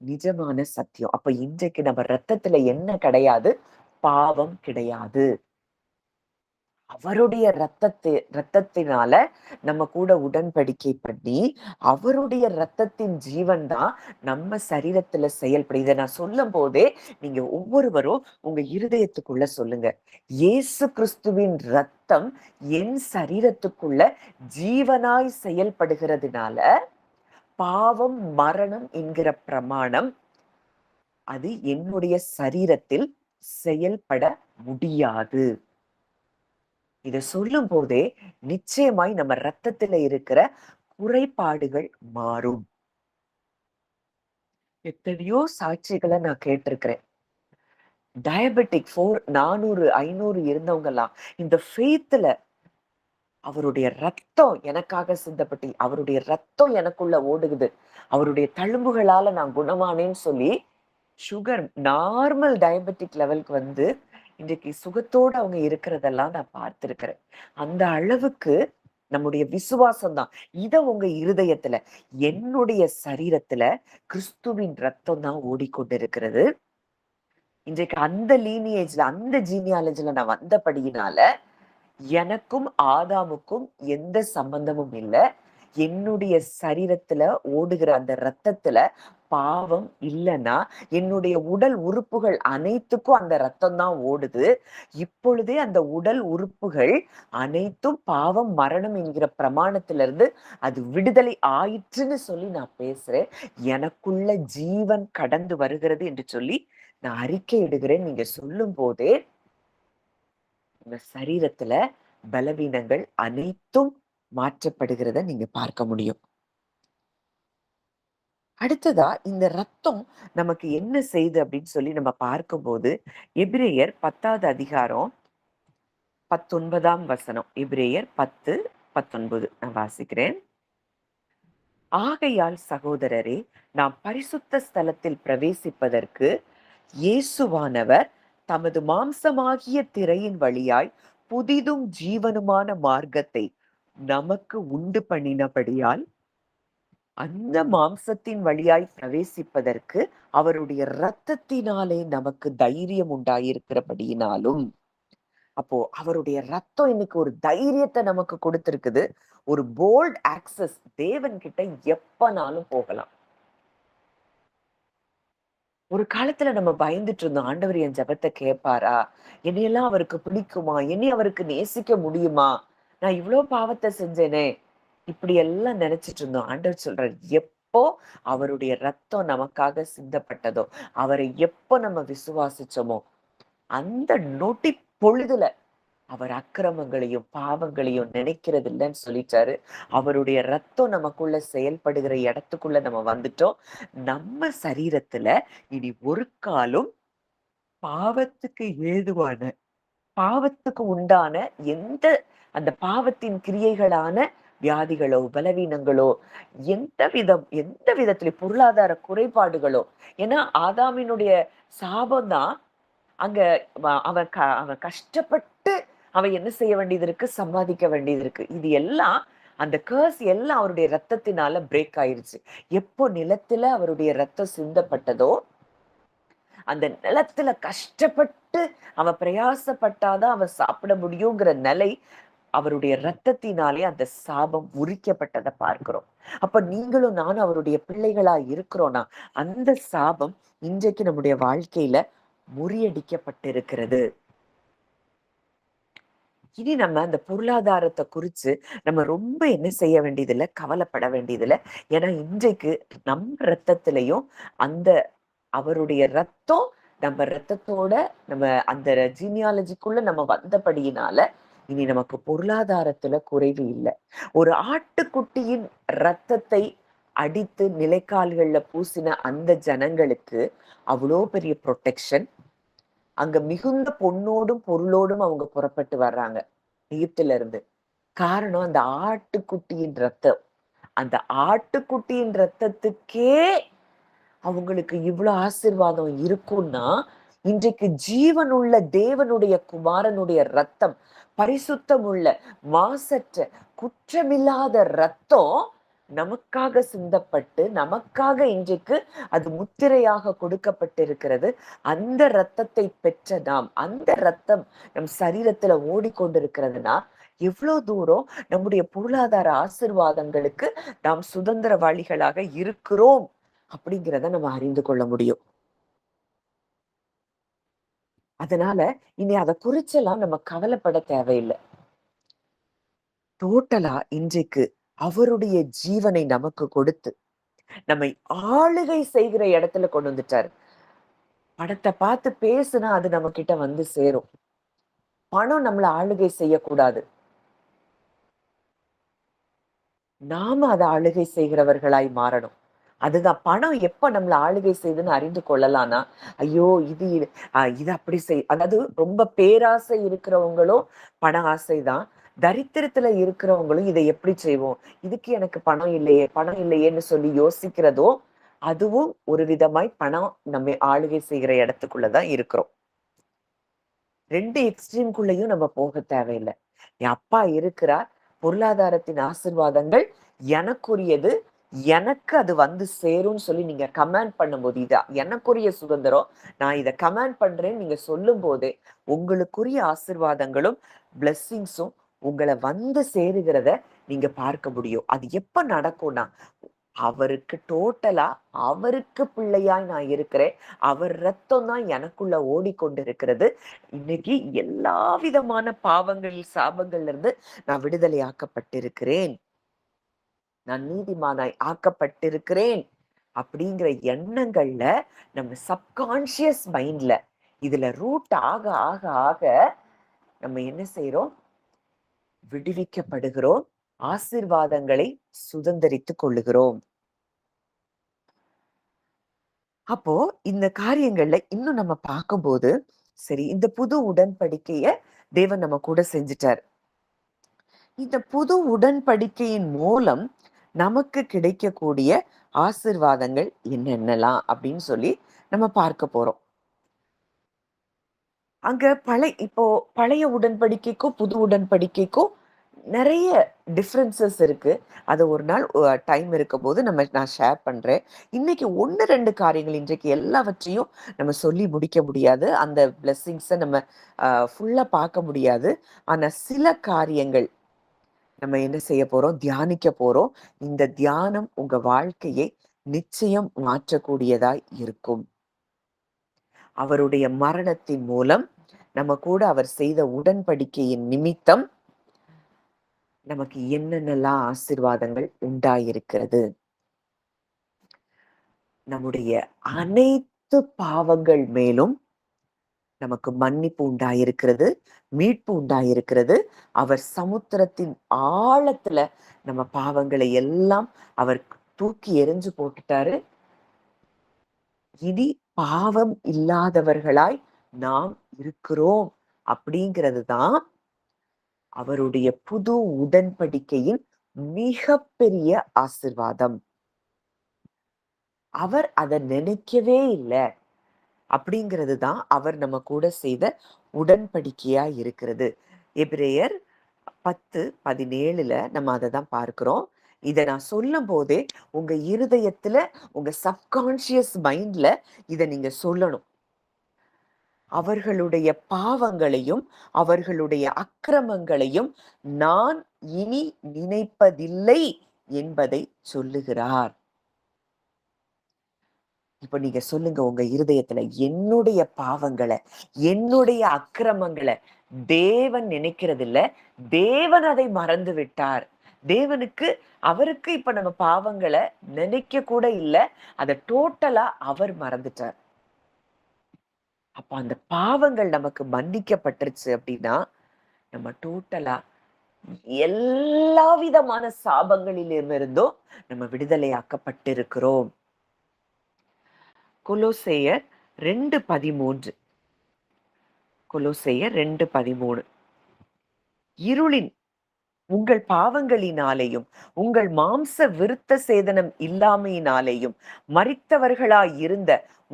Speaker 1: நிஜமான சத்தியம். அப்ப இன்றைக்கு நம்ம ரத்தத்துல என்ன கிடையாது? பாவம் கிடையாது. அவருடைய ரத்தத்தினால நம்ம கூட உடன்படிக்கை பண்ணி, அவருடைய ரத்தத்தின் ஜீவன் தான் நம்ம சரீரத்துல செயல்படும். இதை நான் சொல்லும் போதே நீங்க ஒவ்வொருவரும் உங்க இருதயத்துக்குள்ள சொல்லுங்க, இயேசு கிறிஸ்துவின் ரத்தம் என் சரீரத்துக்குள்ள ஜீவனாய் செயல்படுகிறதுனால பாவம் மரணம் என்கிற பிரமாணம் அது என்னுடைய சரீரத்தில் செயல்பட முடியாது. இத சொல்லும் போதே நிச்சயமாய் நம்ம ரத்தத்துல இருக்கிற குறைபாடுகள் மாறும். எத்தனையோ சாட்சிகளை நான் கேட்டிருக்கிறேன். டயபெட்டிக் 400 500 இருந்தவங்க எல்லாம் இந்த ஃபெய்த்ல அவருடைய ரத்தம் எனக்காக சிந்தப்பட்டு, அவருடைய ரத்தம் எனக்குள்ள ஓடுகுது, அவருடைய தழும்புகளால நான் குணமானேன்னு சொல்லி சுகர் நார்மல் டயபெட்டிக் லெவலுக்கு வந்து இன்றைக்கு சுகத்தோடு அவங்க இருக்கிறதெல்லாம் நான் பார்த்திருக்கிறேன். அந்த அளவுக்கு நம்முடைய விசுவாசம் தான். இத உங்க இருதயத்துல, என்னுடைய சரீரத்துல கிறிஸ்துவின் ரத்தம் தான் ஓடிக்கொண்டிருக்கிறது. இன்றைக்கு அந்த லீனியேஜ்ல, அந்த ஜீனியாலஜில நான் வந்தபடியினால எனக்கும் ஆதாமுக்கும் எந்த சம்பந்தமும் இல்லை. என்னுடைய சரீரத்துல ஓடுகிற அந்த ரத்தத்துல பாவம் இல்லைன்னா என்னுடைய உடல் உறுப்புகள் அனைத்துக்கும் அந்த ரத்தம் தான் ஓடுது. இப்பொழுதே அந்த உடல் உறுப்புகள் அனைத்தும் பாவம் மரணம் என்கிற பிரமாணத்திலிருந்து அது விடுதலை ஆயிற்றுன்னு சொல்லி நான் பேசுறேன். எனக்குள்ள ஜீவன் கடந்து வருகிறது என்று சொல்லி நான் அறிக்கை இடுகிறேன். நீங்க சொல்லும் போதே உங்க சரீரத்துல பலவீனங்கள் அனைத்தும் மாற்றப்படுகிறத நீங்க பார்க்க முடியும். அடுத்ததா இந்த ரத்தம் நமக்கு என்ன செய்யுது அப்படின்னு சொல்லி நம்ம பார்க்கும்போது, எபிரேயர் 10வது அதிகாரம் 19ஆம் வசனம். எபிரேயர் 10:19 நான் வாசிக்கிறேன். ஆகையால் சகோதரரே, நாம் பரிசுத்த ஸ்தலத்தில் பிரவேசிப்பதற்கு இயேசுவானவர் தமது மாம்சமாகிய திரையின் வழியாய் புதிதும் ஜீவனுமான மார்க்கத்தை நமக்கு உண்டு பண்ணினபடியால் அந்த மாம்சத்தின் வழியாய் பிரவேசிப்பதற்கு அவருடைய இரத்தத்தினாலே நமக்கு தைரியம் உண்டாயிருக்கிறபடியினாலும், அப்போ அவருடைய ரத்தம் இன்னைக்கு ஒரு தைரியத்தை நமக்கு கொடுத்திருக்குது. ஒரு போல்ட் ஆக்சஸ், தேவன் கிட்ட எப்பனாலும் போகலாம். ஒரு காலத்துல நம்ம பயந்துட்டு இருந்தோம், ஆண்டவர் என் ஜெபத்தை கேட்பாரா, என்னையெல்லாம் அவருக்கு பிடிக்குமா, என்னை அவருக்கு நேசிக்க முடியுமா, நான் இவ்வளவு பாவத்தை செஞ்சேனே, இப்படி எல்லாம் நினைச்சிட்டு இருந்தோம். ஆண்டவர் சொல்றார், எப்போ அவருடைய ரத்தம் நமக்காக சிந்தப்பட்டதோ, அவரை எப்போ நம்ம விசுவாசிச்சோமோ, அந்த நொடி பொழுதுல அவர் அக்கிரமங்களையும் பாவங்களையும் நினைக்கிறது இல்லைன்னு சொல்லிட்டாரு. அவருடைய ரத்தம் நமக்குள்ள செயல்படுகிற இடத்துக்குள்ள நம்ம வந்துட்டோம். நம்ம சரீரத்துல இனி ஒரு காலும் பாவத்துக்கு ஏதுவான, பாவத்துக்கு உண்டான எந்த அந்த பாவத்தின் கிரியைகளான வியாதிகளோ, பலவீனங்களோ, எந்த விதத்திலே பொருளாதார குறைபாடுகளோ, ஏன்னா ஆதாமினுடைய சாபம் தான் அங்க அவன் கஷ்டப்பட்டு அவன் என்ன செய்ய வேண்டியது இருக்கு? சம்பாதிக்க வேண்டியது இருக்கு. இது எல்லாம் அந்த கர்ஸ் எல்லாம் அவருடைய ரத்தத்தினால பிரேக் ஆயிருச்சு. எப்போ நிலத்துல அவருடைய ரத்தம் சிந்தப்பட்டதோ, அந்த நிலத்துல கஷ்டப்பட்டு அவன் பிரயாசப்பட்டாதான் அவன் சாப்பிட முடியுங்கிற நிலை அவருடைய ரத்தத்தினாலே அந்த சாபம் முறிக்கப்பட்டதை பார்க்கிறோம். அப்ப நீங்களும் நானும் அவருடைய பிள்ளைகளா இருக்கிறோம்னா, அந்த சாபம் இன்றைக்கு நம்முடைய வாழ்க்கையில முறியடிக்கப்பட்டிருக்கிறது. இனி நம்ம அந்த பொருளாதாரத்தை குறிச்சு நம்ம ரொம்ப என்ன செய்ய வேண்டியதில்லை, கவலைப்பட வேண்டியதில்லை. ஏன்னா இன்றைக்கு நம்ம ரத்தத்திலையும் அந்த அவருடைய ரத்தம் நம்ம ரத்தத்தோட நம்ம அந்த ஜீனியாலஜிக்குள்ள நம்ம வந்தபடியினால இனி நமக்கு பொருளாதாரத்துல குறைவு இல்லை. ஒரு ஆட்டுக்குட்டியின் ரத்தத்தை அடித்து நிலைக்கால்கள்ல பூசின அந்த ஜனங்களுக்கு அவ்வளோ பெரிய ப்ரொடெக்ஷன். அங்க மிகுந்த பொன்னோடும் பொருளோடும் அவங்க புறப்பட்டு வர்றாங்க எகிப்துல இருந்து. காரணம் அந்த ஆட்டுக்குட்டியின் ரத்தம். அந்த ஆட்டுக்குட்டியின் ரத்தத்துக்கே அவங்களுக்கு இவ்வளவு ஆசீர்வாதம் இருக்கும்னா, இன்றைக்கு ஜீவனுள்ள தேவனுடைய குமாரனுடைய ரத்தம், பரிசுத்தமுள்ள மாசற்ற குற்றமில்லாத ரத்தம் நமக்காக சிந்தப்பட்டு நமக்காக இன்றைக்கு அது முத்திரையாக கொடுக்கப்பட்டிருக்கிறது. அந்த ரத்தத்தை பெற்ற நாம், அந்த ரத்தம் நம் சரீரத்துல ஓடிக்கொண்டிருக்கிறதுனா எவ்வளவு தூரம் நம்முடைய பொருளாதார ஆசீர்வாதங்களுக்கு நாம் சுதந்திரவாளிகளாக இருக்கிறோம் அப்படிங்கிறத நம்ம அறிந்து கொள்ள முடியும். அதனால இனி அதை குறிச்செல்லாம் நம்ம கவலைப்பட தேவையில்லை. டோட்டலா இன்றைக்கு அவருடைய ஜீவனை நமக்கு கொடுத்து நம்மை ஆளுகை செய்கிற இடத்துல கொண்டு வந்துட்டாரு. படத்தை பார்த்து பேசுனா அது நம்ம கிட்ட வந்து சேரும். பணம் நம்மள ஆளுகை செய்யக்கூடாது. நாம அதை ஆளுகை செய்கிறவர்களாய் மாறணும். அதுதான் பணம் எப்ப நம்மள ஆளுகை செய்யுதுன்னு அறிந்து கொள்ளலாம்னா, ஐயோ இது இது அப்படி அதாவது ரொம்ப பேராசை இருக்கிறவங்களும் பண ஆசைதான். தரித்திரத்துல இருக்கிறவங்களும் இதை எப்படி செய்வோம், இதுக்கு எனக்கு பணம் இல்லையே பணம் இல்லையேன்னு சொல்லி யோசிக்கிறதோ, அதுவும் ஒரு விதமாய் பணம் நம்ம ஆளுகை செய்கிற இடத்துக்குள்ளதான் இருக்கிறோம். 2 எக்ஸ்ட்ரீம்குள்ளேயும் நம்ம போக தேவையில்லை. என் அப்பா இருக்கிறார், பொருளாதாரத்தின் ஆசீர்வாதங்கள் எனக்குரியது, எனக்கு அது வந்து சேரும்னு சொல்லி நீங்க கமெண்ட் பண்ணும்போது, இது எனக்குரிய சுதந்திரம், நான் இதை கமெண்ட் பண்றேன்னு நீங்க சொல்லும் போதே உங்களுக்குரிய ஆசீர்வாதங்களும் பிளெஸ்ஸிங்ஸும் உங்களை வந்து சேருகிறத நீங்க பார்க்க முடியும். அது எப்ப நடக்கும்னா, அவருக்கு டோட்டலா அவருக்கு பிள்ளையாய் நான் இருக்கிறேன். அவர் ரத்தம் தான் எனக்குள்ள ஓடிக்கொண்டிருக்கிறது. இன்னைக்கு எல்லா விதமான பாவங்கள் சாபங்கள்ல இருந்து நான் விடுதலை ஆக்கப்பட்டிருக்கிறேன். நான் நீதிமானாய் ஆக்கப்பட்டிருக்கிறேன் அப்படிங்கிற எண்ணங்கள்ல நம்ம சப்கான்சியஸ் மைண்ட்ல இதுல ரூட் ஆக ஆக ஆக நம்ம என்ன செய்யறோம், விடுவிக்கப்படுகிறோம், ஆசீர்வாதங்களை சுதந்திரித்துக் கொள்ளுகிறோம். அப்போ இந்த காரியங்கள்ல இன்னும் நம்ம பார்க்கும்போது, சரி இந்த புது உடன்படிக்கைய தேவன் நம்ம கூட செஞ்சுட்டார். இந்த புது உடன்படிக்கையின் மூலம் நமக்கு கிடைக்கக்கூடிய ஆசீர்வாதங்கள் என்னென்னலாம் அப்படின்னு சொல்லி நம்ம பார்க்க போறோம். அங்க இப்போ பழைய உடன்படிக்கைக்கும் புது உடன்படிக்கைக்கும் நிறைய டிஃப்ரென்சஸ் இருக்கு. அது ஒரு நாள் டைம் இருக்கும்போது நான் ஷேர் பண்றேன். இன்னைக்கு 1, 2 காரியங்கள், இன்றைக்கு எல்லாவற்றையும் நம்ம சொல்லி முடிக்க முடியாது. அந்த பிளெஸ்ஸிங்ஸை நம்ம ஃபுல்லா பார்க்க முடியாது. ஆனா சில காரியங்கள் நம்ம என்ன செய்ய போறோம், தியானிக்க போறோம். இந்த தியானம் உங்க வாழ்க்கையை நிச்சயம் மாற்றக்கூடியதாய் இருக்கும். அவருடைய மரணத்தின் மூலம் நம்ம கூட அவர் செய்த உடன்படிக்கையின் நிமித்தம் நமக்கு என்னென்னலாம் ஆசீர்வாதங்கள் உண்டாயிருக்கிறது. நம்முடைய அனைத்து பாவங்கள் மேலும் நமக்கு மன்னிப்பு உண்டாயிருக்கிறது, மீட்பு உண்டாயிருக்கிறது. அவர் சமுத்திரத்தின் ஆழத்துல நம்ம பாவங்களை எல்லாம் அவர் தூக்கி எறிஞ்சு போட்டுட்டாரு. இனி பாவம் இல்லாதவர்களாய் நாம் இருக்கிறோம் அப்படிங்கிறது தான் அவருடைய புது உடன்படிக்கையின் மிகப்பெரிய ஆசீர்வாதம். அவர் அதை நினைக்கவே இல்லை அப்படிங்கிறது தான் அவர் நம்ம கூட செய்த உடன்படிக்கையா இருக்கிறது. எபிரேயர் 10:17 நம்ம அதை தான் பார்க்கிறோம். இதை நான் சொல்லும் போதே உங்க இருதயத்துல, உங்க சப்கான்சியஸ் மைண்ட்ல இதை நீங்க சொல்லணும். அவர்களுடைய பாவங்களையும் அவர்களுடைய அக்கிரமங்களையும் நான் இனி நினைப்பதில்லை என்பதை சொல்லுகிறார். இப்ப நீங்க சொல்லுங்க உங்க இருதயத்துல, என்னுடைய பாவங்களை, என்னுடைய அக்கிரமங்களை தேவன் நினைக்கிறது இல்ல, தேவன் அதை மறந்து விட்டார். தேவனுக்கு, அவருக்கு இப்ப நம்ம பாவங்களை நினைக்க கூட இல்ல, அதை டோட்டலா அவர் மறந்துட்டார். அப்ப அந்த பாவங்கள் நமக்கு மன்னிக்கப்பட்டுருச்சு அப்படின்னா நம்ம டோட்டலா எல்லா விதமான சாபங்களிலிருந்தும் நம்ம விடுதலையாக்கப்பட்டிருக்கிறோம். கொலோசேயர் 2:13. கொலோசேயர் 2:13. இருளின் உங்கள் பாவங்களினாலேயும் உங்கள் மாம்ச விருத்த சேதனம் இல்லாமையினாலேயும் மரித்தவர்களாய் இருந்த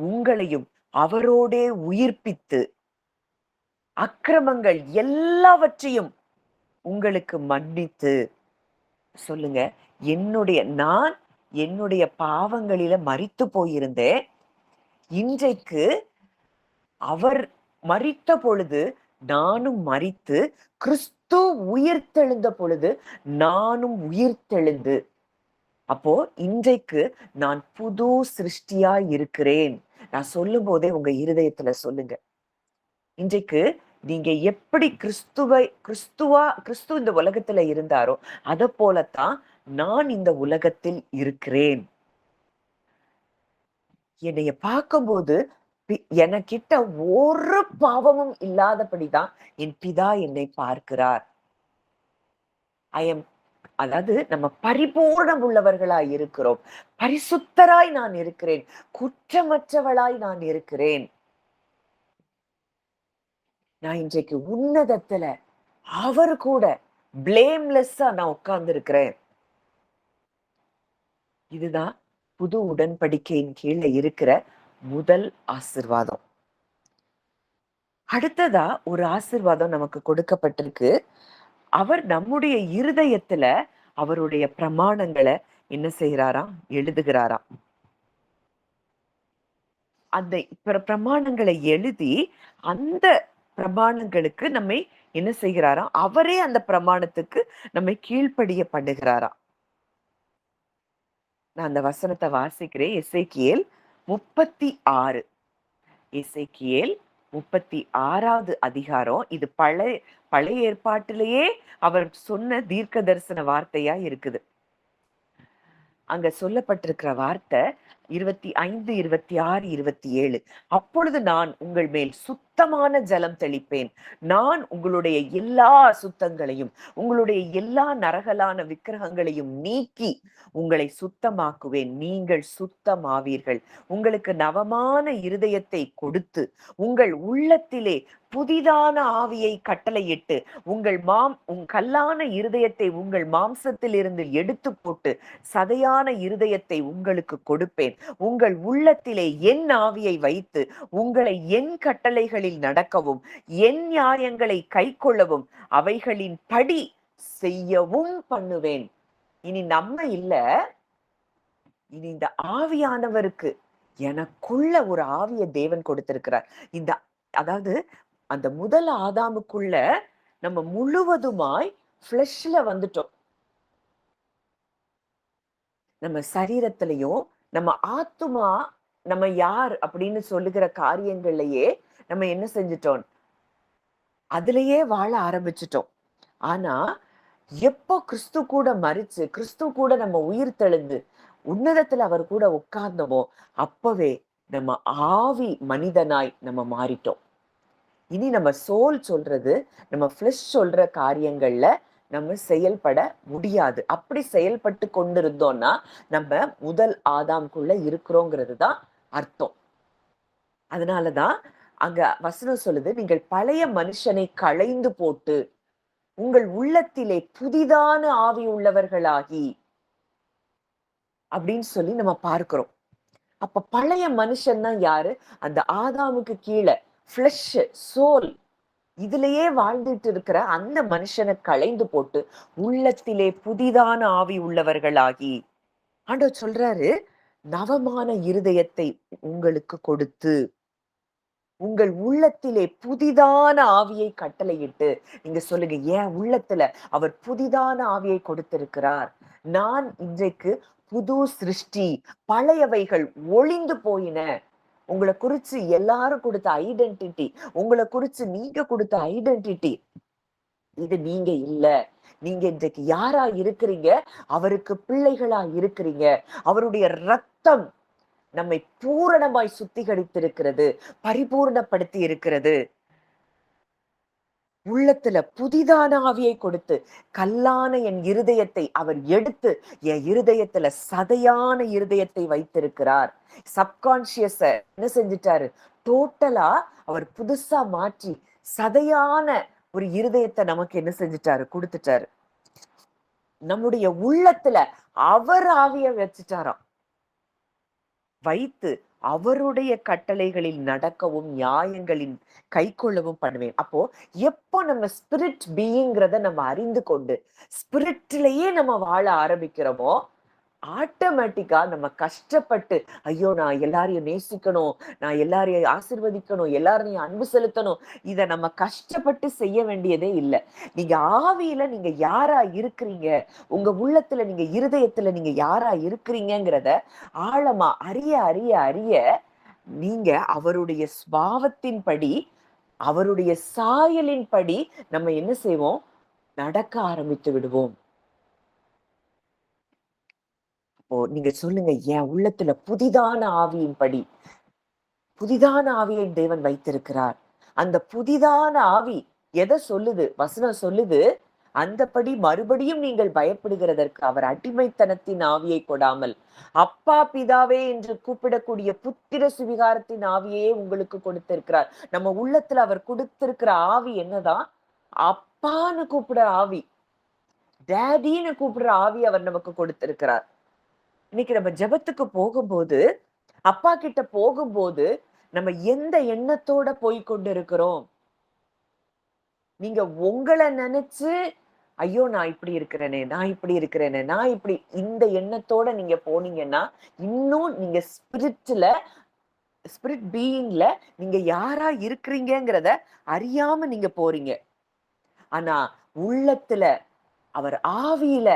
Speaker 1: உங்களையும் அவரோடே உயிர்ப்பித்து அக்கிரமங்கள் எல்லாவற்றையும் உங்களுக்கு மன்னித்து, சொல்லுங்க, நான் என்னுடைய பாவங்களில மரித்து போயிருந்தேன். இன்றைக்கு அவர் மரித்த பொழுது நானும் மரித்து, கிறிஸ்து உயிர்த்தெழுந்த பொழுது நானும் உயிர்த்தெழுந்து, அப்போ இன்றைக்கு நான் புது சிருஷ்டியாய் இருக்கிறேன். நான் சொல்லும் போதே உங்க இருதயத்துல சொல்லுங்க, இன்றைக்கு நீங்க எப்படி கிறிஸ்து இந்த உலகத்துல இருந்தாரோ அத போலத்தான் நான் இந்த உலகத்தில் இருக்கிறேன். என்னைய பார்க்கும்போது எனக்கிட்ட ஒரு பாவமும் இல்லாதபடிதான் என் பிதா என்னை பார்க்கிறார். அதாவது நம்ம பரிபூர்ணம் உள்ளவர்களாய் இருக்கிறோம். பரிசுத்தராய் நான் இருக்கிறேன், குற்றமற்றவளாய் நான் இருக்கிறேன். நான் இன்றைக்கு உன்னதத்துல அவர் கூட பிளேம்லெஸ்ஸா நான் உட்கார்ந்து இருக்கிறேன். இதுதான் புது உடன்படிக்கையின் கீழே இருக்கிற முதல் ஆசீர்வாதம். அடுத்ததா ஒரு ஆசீர்வாதம் நமக்கு கொடுக்கப்பட்டிருக்கு. அவர் நம்முடைய இருதயத்துல அவருடைய பிரமாணங்களை என்ன செய்யறாராம்? எழுதுகிறாராம். அந்த பிரமாணங்களை எழுதி அந்த பிரமாணங்களுக்கு நம்மை என்ன செய்கிறாராம்? அவரே அந்த பிரமாணத்துக்கு நம்மை கீழ்ப்படிய பண்ணுகிறாராம். நான் அந்த வசனத்தை வாசிக்கிறேன். எசேக்கியேல் 36. எசேக்கியேல் 36வது அதிகாரம். இது பழைய ஏற்பாட்டிலேயே அவர் சொன்ன தீர்க்க தரிசன வார்த்தையா இருக்குது. அங்க சொல்லப்பட்டிருக்கிற வார்த்தை 25, 26, 27. அப்பொழுது நான் உங்கள் மேல் சுத்தமான ஜலம் தெளிப்பேன். நான் உங்களுடைய எல்லா சுத்தங்களையும் உங்களுடைய எல்லா நரகலான விக்கிரகங்களையும் நீக்கி உங்களை சுத்தமாக்குவேன். நீங்கள் சுத்தமாவீர்கள். உங்களுக்கு நவமான இருதயத்தை கொடுத்து உங்கள் உள்ளத்திலே புதிதான ஆவியை கட்டளையிட்டு உங்கள் கல்லான இருதயத்தை உங்கள் மாம்சத்தில் இருந்து எடுத்து போட்டு சதையான இருதயத்தை உங்களுக்கு கொடுப்பேன். உங்கள் உள்ளத்திலே என் ஆவியை வைத்து உங்களை என் கட்டளைகளில் நடக்கவும் என் நியாயங்களை கைக்கொள்ளவும் அவைகளின் படி செய்யவும் பண்ணுவேன். இனி நம்ம இல்ல, இனி இந்த ஆவியானவருக்கு எனக்குள்ள ஒரு ஆவியை தேவன் கொடுத்திருக்கிறார். அதாவது அந்த முதல் ஆதாமுக்குள்ள நம்ம முழுவதுமாய் ஃப்ளஷ்ல வந்துட்டோம். நம்ம சரீரத்திலையும் நம்ம ஆத்துமா நம்ம யார் அப்படின்னு சொல்லுகிற காரியங்கள்லயே நம்ம என்ன செஞ்சிட்டோம்? அதுலயே வாழ ஆரம்பிச்சிட்டோம். ஆனா எப்போ கிறிஸ்து கூட மரிச்சு கிறிஸ்து கூட நம்ம உயிர் தெழுந்து உன்னதத்துல அவர் கூட உட்கார்ந்தோமோ அப்பவே நம்ம ஆவி மனிதனாய் நம்ம மாறிட்டோம். இனி நம்ம சோல் சொல்றது, நம்ம ஃபிளஷ் சொல்ற காரியங்கள்ல நம்ம செயல்பட முடியாது. அப்படி செயல்பட்டு கொண்டிருந்தோம்னா நம்ம முதல் ஆதாம்குள்ள இருக்கிறோங்கிறது தான் அர்த்தம். அதனாலதான் அங்க வசனம் சொல்லுது, நீங்கள் பழைய மனுஷனை களைந்து போட்டு உங்கள் உள்ளத்திலே புதிதான ஆவி உள்ளவர்களாகி அப்படின்னு சொல்லி நம்ம பார்க்கிறோம். அப்ப பழைய மனுஷன்னா யாரு? அந்த ஆதாமுக்கு கீழே ஃபிளஷ், சோல் இதுலயே வாழ்ந்துட்டு இருக்கிற அந்த மனுஷனை களைந்து போட்டு உள்ளத்திலே புதிதான ஆவி உள்ளவர்களாகி, ஆண்டவர் சொல்றாரு, நவமான இருதயத்தை உங்களுக்கு கொடுத்து உங்கள் உள்ளத்திலே புதிதான ஆவியை கட்டளையிட்டு, நீங்க சொல்லுங்க, என் உள்ளத்துல அவர் புதிதான ஆவியை கொடுத்திருக்கிறார். நான் இன்றைக்கு புது சிருஷ்டி, பழையவைகள் ஒளிந்து போயின. உங்களை குறிச்சு எல்லாரும் கொடுத்த ஐடென்டிட்டி, உங்களை குறிச்சு நீங்க கொடுத்த ஐடென்டிட்டி இது நீங்க இல்ல. நீங்க இன்றைக்கு யாரா இருக்கிறீங்க? அவருக்கு பிள்ளைகளா இருக்கிறீங்க. அவருடைய ரத்தம் நம்மை பூரணமாய் சுத்திகரித்திருக்கிறது, பரிபூர்ணப்படுத்தி இருக்கிறது. உள்ளத்துல புதிதான ஆவியை கொடுத்து கல்லான என் இருதயத்தை அவர் எடுத்து என் இருதயத்துல சதையான இருதயத்தை வைத்திருக்கிறார். சப்கான்சியஸ என்ன செஞ்சிட்டாரு? டோட்டலா அவர் புதுசா மாற்றி சதையான ஒரு இருதயத்தை நமக்கு என்ன செஞ்சிட்டாரு? கொடுத்துட்டாரு. நம்முடைய உள்ளத்துல அவர் ஆவிய வச்சுட்டாராம். வைத்து அவருடைய கட்டளைகளில் நடக்கவும் நியாயங்களின் கை கொள்ளவும் பண்ணுவேன். அப்போ எப்போ நம்ம ஸ்பிரிட் பீயிங்கிறத நம்ம அறிந்து கொண்டு ஸ்பிரிட்லயே நம்ம வாழ ஆரம்பிக்கிறோமோ ஆட்டோமேட்டிக்கா நம்ம கஷ்டப்பட்டு, ஐயோ நான் எல்லாரையும் நேசிக்கணும், நான் எல்லாரையும் ஆசீர்வதிக்கணும், எல்லாரையும் அன்பு செலுத்தணும், இத நம்ம கஷ்டப்பட்டு செய்ய வேண்டியதே இல்லை. நீங்க ஆவியில நீங்க யாரா இருக்கிறீங்க, உங்க உள்ளத்துல நீங்க இருதயத்துல நீங்க யாரா இருக்கிறீங்கிறத ஆழமா அறிய அறிய அறிய நீங்க அவருடைய சுபாவத்தின்படி, அவருடைய சாயலின்படி நம்ம என்ன செய்வோம்? நடக்க ஆரம்பித்து விடுவோம். நீங்க சொல்லுங்க, என் உள்ளத்துல புதிதான ஆவியின்படி, புதிதான ஆவியை தேவன் வைத்திருக்கிறார். அந்த புதிதான ஆவி எதை சொல்லுது? வசனம் சொல்லுது, அந்தபடி மறுபடியும் நீங்கள் பயப்படுகிறதற்கு அவர் அடிமைத்தனத்தின் ஆவியை கொடாமல் அப்பா பிதாவே என்று கூப்பிடக்கூடிய புத்திர சுவிகாரத்தின் ஆவியே உங்களுக்கு கொடுத்திருக்கிறார். நம்ம உள்ளத்துல அவர் கொடுத்திருக்கிற ஆவி என்னதான்? அப்பான்னு கூப்பிடுற ஆவி, டேடின்னு கூப்பிடுற ஆவி அவர் நமக்கு கொடுத்திருக்கிறார். இன்னைக்கு நம்ம ஜெபத்துக்கு போகும்போது, அப்பா கிட்ட போகும்போது நம்ம எந்த எண்ணத்தோட போய் கொண்டு இருக்கிறோம்? நீங்க உங்களை நினைச்சு, ஐயோ நான் இப்படி இருக்கிறேனே, நான் இப்படி இருக்கிறேனே, நான் இப்படி இந்த எண்ணத்தோட நீங்க போனீங்கன்னா இன்னும் நீங்க ஸ்பிரிட் பீயிங்ல நீங்க யாரா இருக்கிறீங்கிறத அறியாம நீங்க போறீங்க. ஆனா உள்ளத்துல அவர் ஆவியில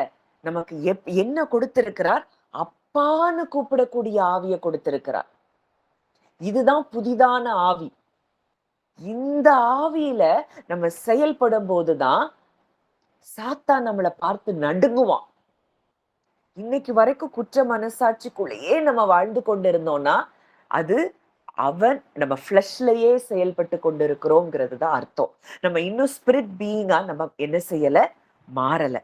Speaker 1: நமக்கு என்ன கொடுத்திருக்கிறார்? அப்பான்னு கூப்பிடக்கூடிய ஆவியை கொடுத்திருக்கிறார். இதுதான் புதிதான ஆவி. இந்த ஆவியில நம்ம செயல்படும் போதுதான் சாத்தான் நம்மளை பார்த்து நடுங்குவான். இன்னைக்கு வரைக்கும் குற்ற மனசாட்சிக்குள்ளேயே நம்ம வாழ்ந்து கொண்டிருந்தோம்னா அது அவன் நம்ம ஃபிளஷ்லயே செயல்பட்டு கொண்டிருக்கிறோங்கிறது தான் அர்த்தம். நம்ம இன்னும் ஸ்பிரிட் பீயிங்கா நம்ம என்ன செய்யல? மாறல.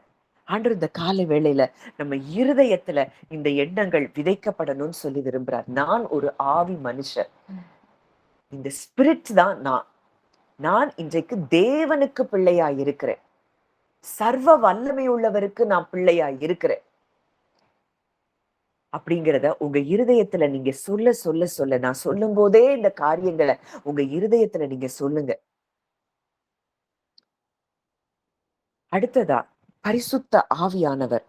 Speaker 1: ஆண்டவர் இந்த காலை வேளையில நம்ம இருதயத்துல இந்த எண்ணங்கள் விதைக்கப்படணும்னு சொல்லி விரும்புறார். நான் ஒரு ஆவி மனுஷன், இந்த ஸ்பிரிட் தான் நான் இன்றைக்கு தேவனுக்கு பிள்ளையா இருக்கிறேன், சர்வ வல்லமை உள்ளவருக்கு நான் பிள்ளையா இருக்கிறேன் அப்படிங்கிறத உங்க இருதயத்துல நீங்க சொல்ல சொல்ல சொல்ல, நான் சொல்லும் போதே இந்த காரியங்களை உங்க இருதயத்துல நீங்க சொல்லுங்க. அடுத்ததா பரிசுத்த ஆவியானவர்.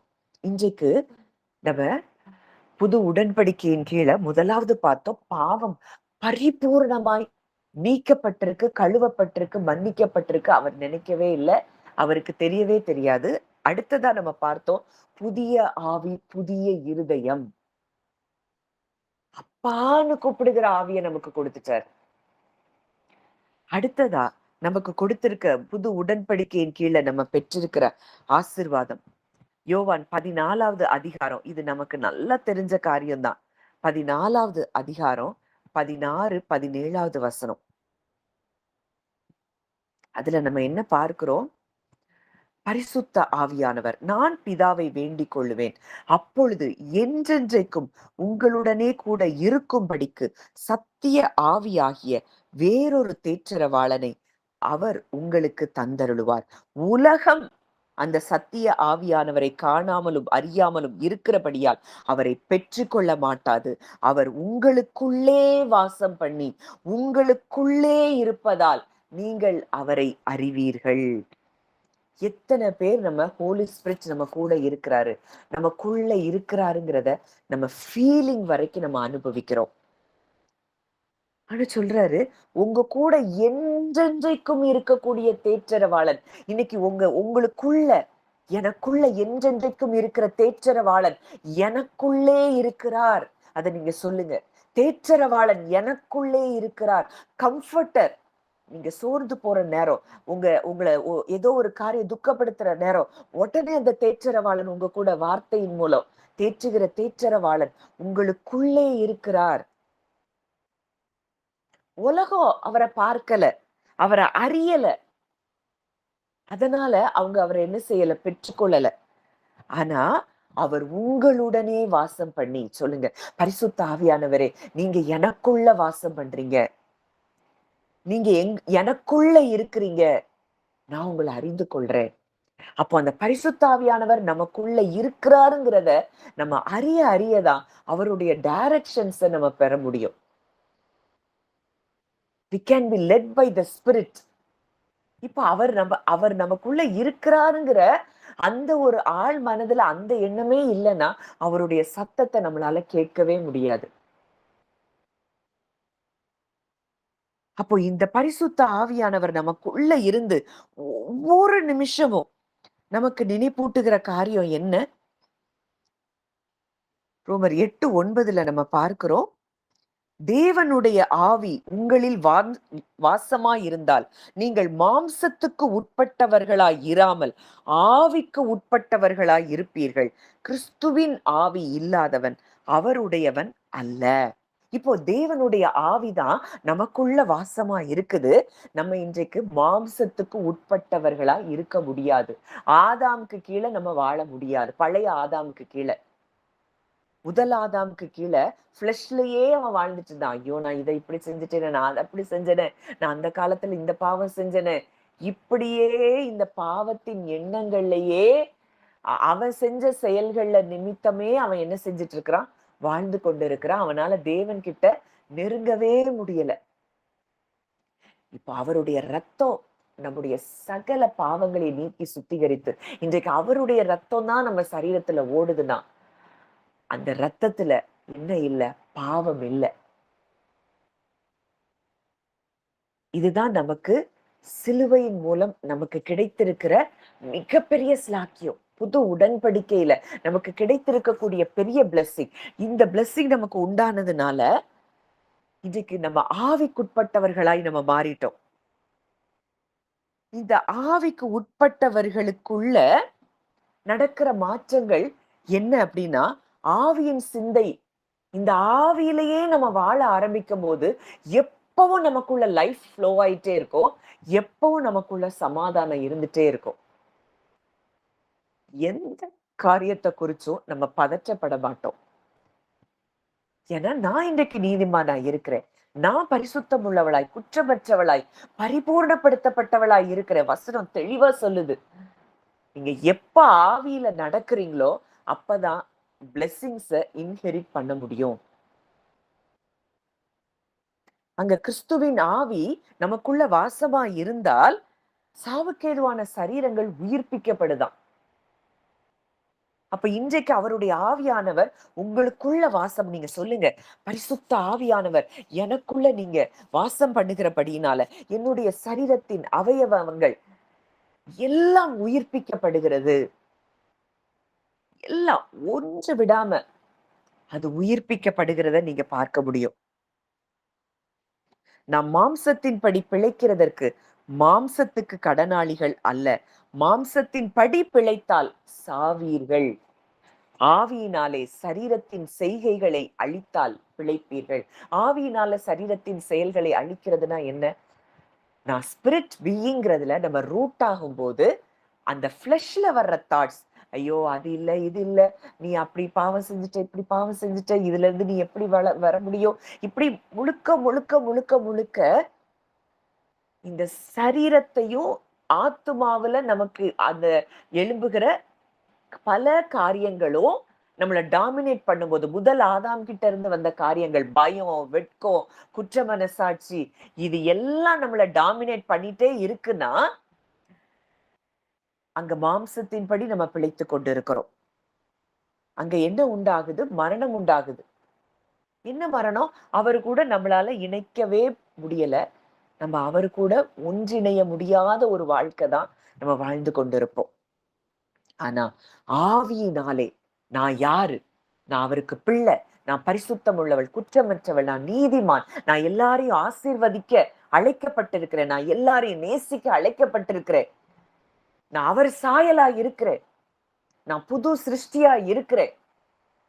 Speaker 1: இன்றைக்கு நம்ம புது உடன்படிக்கையின் கீழே முதலாவது பார்த்தோம், பாவம் பரிபூர்ணமாய் நீக்கப்பட்டிருக்கு, கழுவப்பட்டிருக்கு, மன்னிக்கப்பட்டிருக்கு. அவர் நினைக்கவே இல்லை, அவருக்கு தெரியவே தெரியாது. அடுத்ததா நம்ம பார்த்தோம், புதிய ஆவி, புதிய இருதயம். அப்பான்னு கூப்பிடுகிற ஆவிய நமக்கு கொடுத்துட்டார். அடுத்ததா நமக்கு கொடுத்திருக்க புது உடன்படிக்கையின் கீழே நம்ம பெற்றிருக்கிற ஆசீர்வாதம், யோவான் 14வது அதிகாரம், இது நமக்கு நல்லா தெரிஞ்ச காரியம்தான். 14வது அதிகாரம் 16, 17வது வசனம். அதுல நம்ம என்ன பார்க்கிறோம்? பரிசுத்த ஆவியானவர், நான் பிதாவை வேண்டிக் கொள்ளுவேன், அப்பொழுது என்றென்றைக்கும் உங்களுடனே கூட இருக்கும்படிக்கு சத்திய ஆவியாகிய வேறொரு தேற்றரவாளனை அவர் உங்களுக்கு தந்தருளுவார். உலகம் அந்த சத்திய ஆவியானவரை காணாமலும் அறியாமலும் இருக்கிறபடியால் அவரை பெற்றுக்கொள்ள மாட்டாது. அவர் உங்களுக்குள்ளே வாசம் பண்ணி உங்களுக்குள்ளே இருப்பதால் நீங்கள் அவரை அறிவீர்கள். எத்தனை பேர் நம்ம ஹோலி ஸ்பிரிட் நம்ம கூட இருக்கிறாரு, நமக்குள்ள இருக்கிறாருங்கிறத நம்ம ஃபீலிங் வரைக்கும் நம்ம அனுபவிக்கிறோம். ஆனா சொல்றாரு, உங்க கூட என்றென்றைக்கும் இருக்கக்கூடிய தேற்றரவாளன். இன்னைக்கு உங்களுக்குள்ள, எனக்குள்ள என்றென்றைக்கும் இருக்கிற தேற்றரவாளன் எனக்குள்ளே இருக்கிறார். அத நீங்க சொல்லுங்க. தேற்றரவாளன் எனக்குள்ளே இருக்கிறார். கம்ஃபர்டர். நீங்க சோர்ந்து போற நேரம், உங்களை ஏதோ ஒரு காரியம் துக்கப்படுத்துற நேரம், உடனே அந்த தேற்றரவாளன் உங்க கூட வார்த்தையின் மூலம் தேற்றுகிற தேற்றரவாளன் உங்களுக்குள்ளே இருக்கிறார். உலகம் அவரை பார்க்கல, அவரை அறியல. அதனால அவங்க அவரை என்ன செய்யல, பெற்றுக்கொள்ளல. ஆனா அவர் உங்களுடனே வாசம் பண்ணி, சொல்லுங்க, பரிசுத்த ஆவியானவரே, நீங்க எனக்குள்ள வாசம் பண்றீங்க, நீங்க எனக்குள்ள இருக்கிறீங்க, நான் உங்களை அறிந்து கொள்றேன். அப்போ அந்த பரிசுத்த ஆவியானவர் நமக்குள்ள இருக்கிறாருங்கிறத நம்ம அறியதான் அவருடைய டைரக்ஷன்ஸை நம்ம பெற முடியும். We can be led by the Spirit. இப்ப அவர் நமக்குள்ள இருக்கிறாருங்கிற அந்த ஒரு ஆள் மனதுல அந்த எண்ணமே இல்லைன்னா அவருடைய சத்தத்தை நம்மளால கேட்கவே முடியாது. அப்போ இந்த பரிசுத்த ஆவியானவர் நமக்குள்ள இருந்து ஒவ்வொரு நிமிஷமும் நமக்கு நினைப்பூட்டுகிற காரியம் என்ன? ரோமர் 8:9 நம்ம பார்க்கிறோம், தேவனுடைய ஆவி உங்களில் வாசமாயிருந்தால் நீங்கள் மாம்சத்துக்கு உட்பட்டவர்களாய் இராமல் ஆவிக்கு உட்பட்டவர்களாய் இருப்பீர்கள். கிறிஸ்துவின் ஆவி இல்லாதவன் அவருடையவன் அல்ல. இப்போ தேவனுடைய ஆவிதான் நமக்குள்ள வாசமா இருக்குது. நம்ம இன்றைக்கு மாம்சத்துக்கு உட்பட்டவர்களா இருக்க முடியாது. ஆதாமுக்கு கீழே நம்ம வாழ முடியாது. பழைய ஆதாமுக்கு கீழே, முதல் ஆதாமுக்கு கீழே ஃபிளஷ்லயே அவன் வாழ்ந்துட்டு இருந்தான். ஐயோ, நான் இதை இப்படி செஞ்சுட்டேனே, நான் அதை அப்படி செஞ்சேனே, நான் அந்த காலத்துல இந்த பாவம் செஞ்சேனே, இப்படியே இந்த பாவத்தின் எண்ணங்கள்லயே அவன் செஞ்ச செயல்கள்ல நிமித்தமே அவன் என்ன செஞ்சுட்டு இருக்கிறான், வாழ்ந்து கொண்டு இருக்கிறான். அவனால தேவன் கிட்ட நெருங்கவே முடியல. இப்ப அவருடைய ரத்தம் நம்முடைய சகல பாவங்களை நீக்கி சுத்திகரித்து, இன்றைக்கு அவருடைய ரத்தம் தான் நம்ம சரீரத்துல ஓடுதுன்னா அந்த ரத்தத்துல என்ன இல்ல, பாவம் இல்ல. இதுதான் நமக்கு சிலுவையின் மூலம் நமக்கு கிடைத்திருக்கிற மிகப்பெரிய ஸ்லாக்கியம். புது உடன்படிக்கையில நமக்கு கிடைத்திருக்கக்கூடிய பெரிய பிளெஸிங். இந்த பிளெஸிங் நமக்கு உண்டானதுனால இன்றைக்கு நம்ம ஆவிக்குட்பட்டவர்களாய் நம்ம மாறிட்டோம். இந்த ஆவிக்கு உட்பட்டவர்களுக்குள்ள நடக்கிற மாற்றங்கள் என்ன அப்படின்னா, ஆவியின் சிந்தை. இந்த ஆவியிலேயே நம்ம வாழ ஆரம்பிக்கும் போது எப்பவும் நமக்குள்ள லைஃப் ஃப்ளோ ஆயிட்டே இருக்கும், எப்பவும் நமக்குள்ள சமாதானம் இருந்துட்டே இருக்கும். எந்த காரியத்தை குறிச்சும் நம்ம பதற்றப்பட மாட்டோம். ஏன்னா நான் இன்றைக்கு நீதிமானா இருக்கிறேன், நான் பரிசுத்தம் உள்ளவளாய், குற்றமற்றவளாய், பரிபூர்ணப்படுத்தப்பட்டவளாய் இருக்கிற வசனம் தெளிவா சொல்லுது. நீங்க எப்ப ஆவியில நடக்கிறீங்களோ அப்பதான் பிளெஸிங்ஸ இன்ஹெரிட் பண்ண முடியும். அங்க கிறிஸ்துவின் ஆவி நமக்குள்ள வாசமா இருந்தால் சாவுக்கேதுவான சரீரங்கள் உயிர்ப்பிக்கப்படுதாம். அப்ப இன்றைக்கு அவருடைய ஆவியானவர் உங்களுக்குள்ள வாசம், நீங்க சொல்லுங்க, பரிசுத்த ஆவியானவர் எனக்குள்ள நீங்க வாசம் பண்ணுகிறபடியினால என்னுடைய சரீரத்தின் அவயவங்கள் எல்லாம் உயிர்ப்பிக்கப்படுகிறது. எல்லாம் ஒன்று விடாம அது உயிர்ப்பிக்கப்படுகிறத நீங்க பார்க்க முடியும். நாம் மாம்சத்தின்படி பிழைக்கிறதற்கு மாம்சத்துக்கு கடனாளிகள் அல்ல, மாம்சத்தின் படி பிழைத்தால் சாவீர்கள், ஆவியினாலே சரீரத்தின் செய்கைகளை அழித்தால் பிழைப்பீர்கள். ஆவியினால சரீரத்தின் செயல்களை அழிக்கிறதுனா என்ன? நான் ஸ்பிரிட் பீயிங்கிறதுல நம்ம ரூட் ஆகும் போது அந்த ஃபிளஷ்ல வர்ற தாட்ஸ், ஐயோ அது இல்ல இது இல்ல, நீ அப்படி பாவம் செஞ்சுட்ட இப்படி பாவம் செஞ்சுட்ட, இதுல இருந்து நீ எப்படி வர முடியும், இப்படி முழுக்க முழுக்க முழுக்க முழுக்க இந்த சரீரத்தையும் ஆத்துமாவுல நமக்கு அந்த எழும்புகிற பல காரியங்களும் நம்மளை டாமினேட் பண்ணும்போது, முதல் ஆதாம் கிட்ட இருந்து வந்த காரியங்கள், பயம், வெட்கம், குற்ற மனசாட்சி, இது எல்லாம் நம்மளை டாமினேட் பண்ணிட்டே இருக்குன்னா அங்க மாம்சத்தின்படி நம்ம பிழைத்து கொண்டு இருக்கிறோம். அங்க என்ன உண்டாகுது? மரணம் உண்டாகுது. என்ன மரணம்? அவரு கூட நம்மளால இணைக்கவே முடியல. நம்ம அவரு கூட ஒன்றிணைய முடியாத ஒரு வாழ்க்கை தான் நம்ம வாழ்ந்து கொண்டிருப்போம். ஆனா ஆவியினாலே நான் யாரு? நான் அவருக்கு பிள்ளை, நான் பரிசுத்தம் உள்ளவள், குற்றமற்றவள், நான் நீதிமான், நான் எல்லாரையும் ஆசீர்வதிக்க அழைக்கப்பட்டிருக்கிறேன், நான் எல்லாரையும் நேசிக்க அழைக்கப்பட்டிருக்கிறேன், நான் அவர் சாயலா இருக்கிறேன், நான் புது சிருஷ்டியா இருக்கிறேன்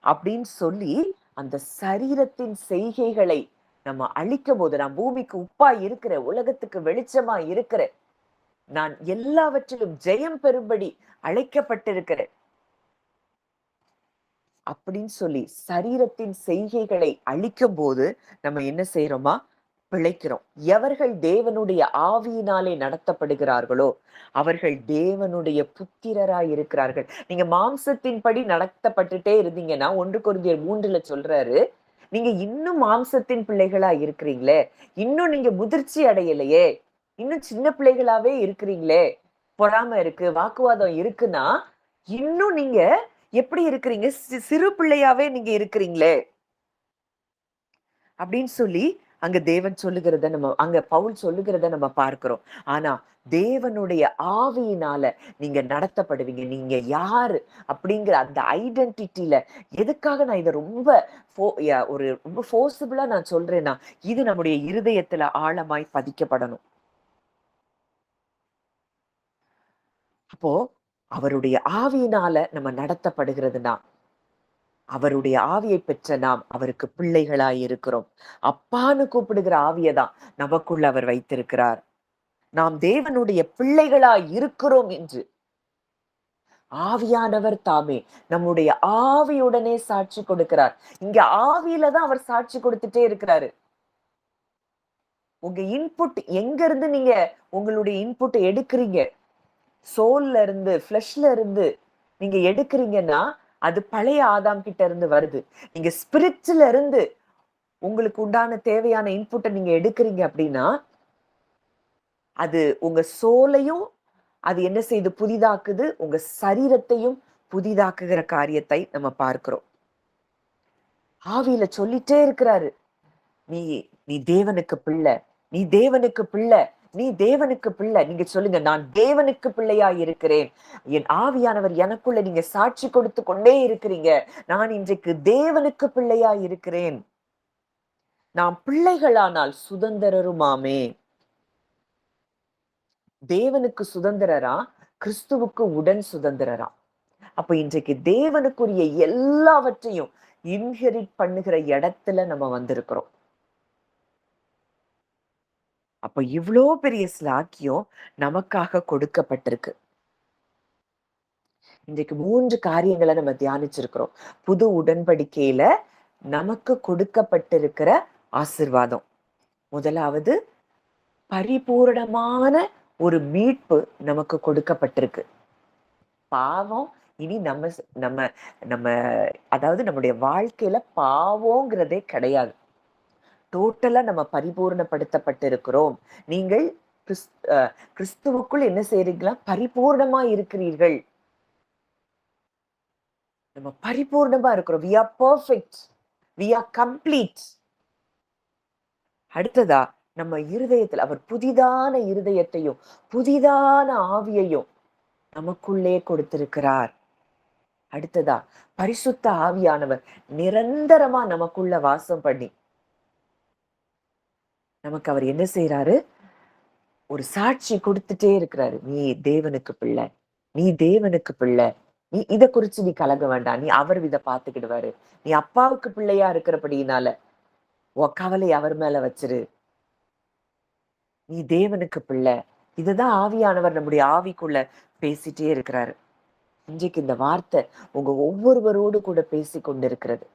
Speaker 1: அப்படின்னு சொல்லி அந்த சரீரத்தின் செய்கைகளை நம்ம அழிக்கும் போது, நான் பூமிக்கு உப்பா இருக்கிறேன், உலகத்துக்கு வெளிச்சமா இருக்கிறேன், நான் எல்லாவற்றிலும் ஜெயம் பெறும்படி அழைக்கப்பட்டிருக்கிறேன் அப்படின்னு சொல்லி சரீரத்தின் செய்கைகளை அழிக்கும் போது நம்ம என்ன செய்யறோமா? பிழைக்கிறோம். எவர்கள் தேவனுடைய ஆவியினாலே நடத்தப்படுகிறார்களோ அவர்கள் தேவனுடைய புத்திரராய் இருக்கிறார்கள். நீங்க மாம்சத்தின்படி நடத்தப்பட்டுட்டே இருந்தீங்கன்னா 1 கொரிந்தியர் 3ல சொல்றாரு, நீங்க இன்னும் மாம்சத்தின் பிள்ளைகளா இருக்கிறீங்களே, இன்னும் நீங்க முதிர்ச்சி அடையலையே, இன்னும் சின்ன பிள்ளைகளாவே இருக்கிறீங்களே, பொறாமை இருக்கு, வாக்குவாதம் இருக்குன்னா இன்னும் நீங்க எப்படி இருக்கிறீங்க? சிறு பிள்ளையாவே நீங்க இருக்கிறீங்களே அப்படின்னு சொல்லி அங்க தேவன் சொல்லுகிறத அங்க பவுல் சொல்லுகிறத நம்ம பார்க்கிறோம். ஆனா தேவனுடைய ஆவியினால நீங்க நடத்தப்படுவீங்க. நீங்க யாரு அப்படிங்கிற அந்த ஐடென்டிட்டியில, எதுக்காக நான் இதை ரொம்ப ஃபோர்ஸபிளா நான் சொல்றேன்னா, இது நம்முடைய இருதயத்துல ஆழமாய் பதிக்கப்படணும். அப்போ அவருடைய ஆவியினால நம்ம நடத்தப்படுகிறதுனா, அவருடைய ஆவியை பெற்ற நாம் அவருக்கு பிள்ளைகளாய் இருக்கிறோம். அப்பான்னு கூப்பிடுகிற ஆவியதான் நமக்குள்ள அவர் வைத்திருக்கிறார். நாம் தேவனுடைய பிள்ளைகளாய் இருக்கிறோம் என்று ஆவியானவர் தாமே நம்முடைய ஆவியுடனே சாட்சி கொடுக்கிறார். இங்க ஆவியில தான் அவர் சாட்சி கொடுத்துட்டே இருக்கிறாரு. உங்க இன்புட் எங்க இருந்து நீங்க உங்களுடைய இன்புட் எடுக்கிறீங்க? சோல்ல இருந்து, ஃபிளஷ்ல இருந்து நீங்க எடுக்கிறீங்கன்னா அது பழைய ஆதாம் கிட்ட இருந்து வருது. நீங்க ஸ்பிரிட்ல இருந்து உங்களுக்கு உண்டான தேவையான இன்புட்டை நீங்க எடுக்கிறீங்க அப்படின்னா அது உங்க சோலையும் அது என்ன செய்து புதிதாக்குது, உங்க சரீரத்தையும் புதிதாக்குகிற காரியத்தை நம்ம பார்க்கிறோம். ஆவியில சொல்லிட்டே இருக்கிறாரு, நீ நீ தேவனுக்கு பிள்ளை, நீ தேவனுக்கு பிள்ளை, நீ தேவனுக்கு பிள்ளை. நீங்க சொல்லுங்க, நான் தேவனுக்கு பிள்ளையா இருக்கிறேன். என் ஆவியானவர் எனக்குள்ள நீங்க சாட்சி கொடுத்து கொண்டே இருக்கிறீங்க. நான் இன்றைக்கு தேவனுக்கு பிள்ளையா இருக்கிறேன். நாம் பிள்ளைகளானால் சுதந்திரருமாமே. தேவனுக்கு சுதந்திரரா, கிறிஸ்துவுக்கு உடன் சுதந்திரரா. அப்ப இன்றைக்கு தேவனுக்குரிய எல்லாவற்றையும் இன்ஹெரிட் பண்ணுகிற இடத்துல நம்ம வந்திருக்கிறோம். அப்ப இவ்வளோ பெரிய ஸ்லாக்கியம் நமக்காக கொடுக்கப்பட்டிருக்கு. இன்றைக்கு 3 காரியங்களை நம்ம தியானிச்சிருக்கிறோம். புது உடன்படிக்கையில நமக்கு கொடுக்கப்பட்டிருக்கிற ஆசீர்வாதம். முதலாவது, பரிபூரணமான ஒரு மீட்பு நமக்கு கொடுக்கப்பட்டிருக்கு. பாவம் இனி நம்ம நம்ம நம்ம அதாவது நம்முடைய வாழ்க்கையில பாவங்கிறதே கிடையாது. டோட்டலா நம்ம பரிபூர்ணப்படுத்தப்பட்டு இருக்கிறோம். நீங்கள் கிறிஸ்துவுக்குள் என்ன செய்றீங்களா? பரிபூர்ணமா இருக்கிறீர்கள். நம்ம பரிபூர்ணமா இருக்கிறோம். we are perfect, we are complete. அடுத்ததா, நம்ம இருதயத்தில் அவர் புதிதான இருதயத்தையும் புதிதான ஆவியையும் நமக்குள்ளே கொடுத்திருக்கிறார். அடுத்ததா, பரிசுத்த ஆவியானவர் நிரந்தரமா நமக்குள்ள வாசம் பண்ணி நமக்கு அவர் என்ன செய்யறாரு? ஒரு சாட்சி கொடுத்துட்டே இருக்கிறாரு. நீ தேவனுக்கு பிள்ளை, நீ தேவனுக்கு பிள்ளை, நீ இத குறிச்சு நீ கலங்க வேண்டாம், நீ அவர் இத பாத்துக்கிடுவாரு, நீ அப்பாவுக்கு பிள்ளையா இருக்கிறபடியினால உன் கவலை அவர் மேல வச்சிரு, நீ தேவனுக்கு பிள்ளை. இதுதான் ஆவியானவர் நம்முடைய ஆவிக்குள்ள பேசிட்டே இருக்கிறாரு. இன்றைக்கு இந்த வார்த்தை உங்க ஒவ்வொருவரோடு கூட பேசி கொண்டிருக்கிறது.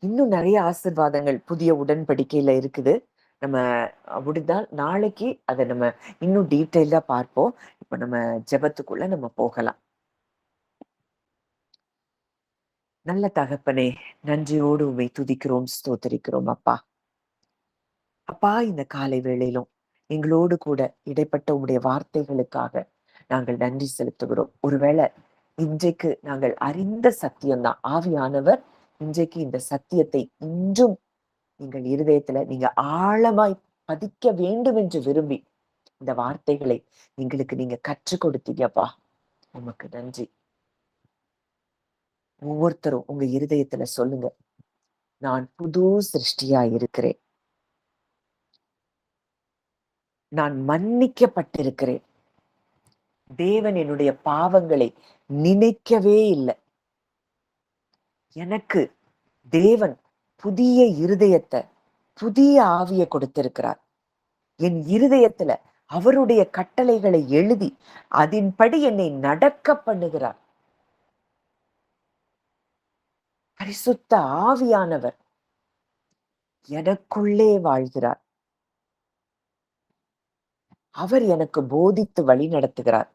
Speaker 1: இன்னும் நிறைய ஆசீர்வாதங்கள் புதிய உடன்படிக்கையில இருக்குது. நம்ம முடிந்தால் நாளைக்கு அதை நம்ம இன்னும் டீட்டெயிலா பார்ப்போம். இப்ப நம்ம ஜெபத்துக்குள்ள நம்ம போகலாம். நல்ல தகப்பனே, நன்றியோடு உம்மை துதிக்கிறோம், ஸ்தோத்தரிக்கிறோம் அப்பா. அப்பா, இந்த காலை வேளையிலும் எங்களோடு கூட இடைப்பட்ட உம்முடைய வார்த்தைகளுக்காக நாங்கள் நன்றி செலுத்துகிறோம். ஒருவேளை இன்றைக்கு நாங்கள் அறிந்த சத்தியம்தான், ஆவியானவர் இன்றைக்கு இந்த சத்தியத்தை இன்றும் எங்கள் இருதயத்துல நீங்க ஆழமாய் பதிக்க வேண்டும் என்று விரும்பி இந்த வார்த்தைகளை எங்களுக்கு நீங்க கற்றுக் கொடுத்தீங்கப்பா. உமக்கு நன்றி. ஒவ்வொருத்தரும் உங்க இருதயத்துல சொல்லுங்க, நான் புது சிருஷ்டியா இருக்கிறேன், நான் மன்னிக்கப்பட்டிருக்கிறேன், தேவன் என்னுடைய பாவங்களை நினைக்கவே இல்லை, எனக்கு தேவன் புதிய இருதயத்தை புதிய ஆவிய கொடுத்திருக்கிறார், என் இருதயத்துல அவருடைய கட்டளைகளை எழுதி அதன்படி என்னை நடக்க பண்ணுகிறார். பரிசுத்த ஆவியானவர் எனக்குள்ளே வாழ்கிறார். அவர் எனக்கு போதித்து வழி நடத்துகிறார்.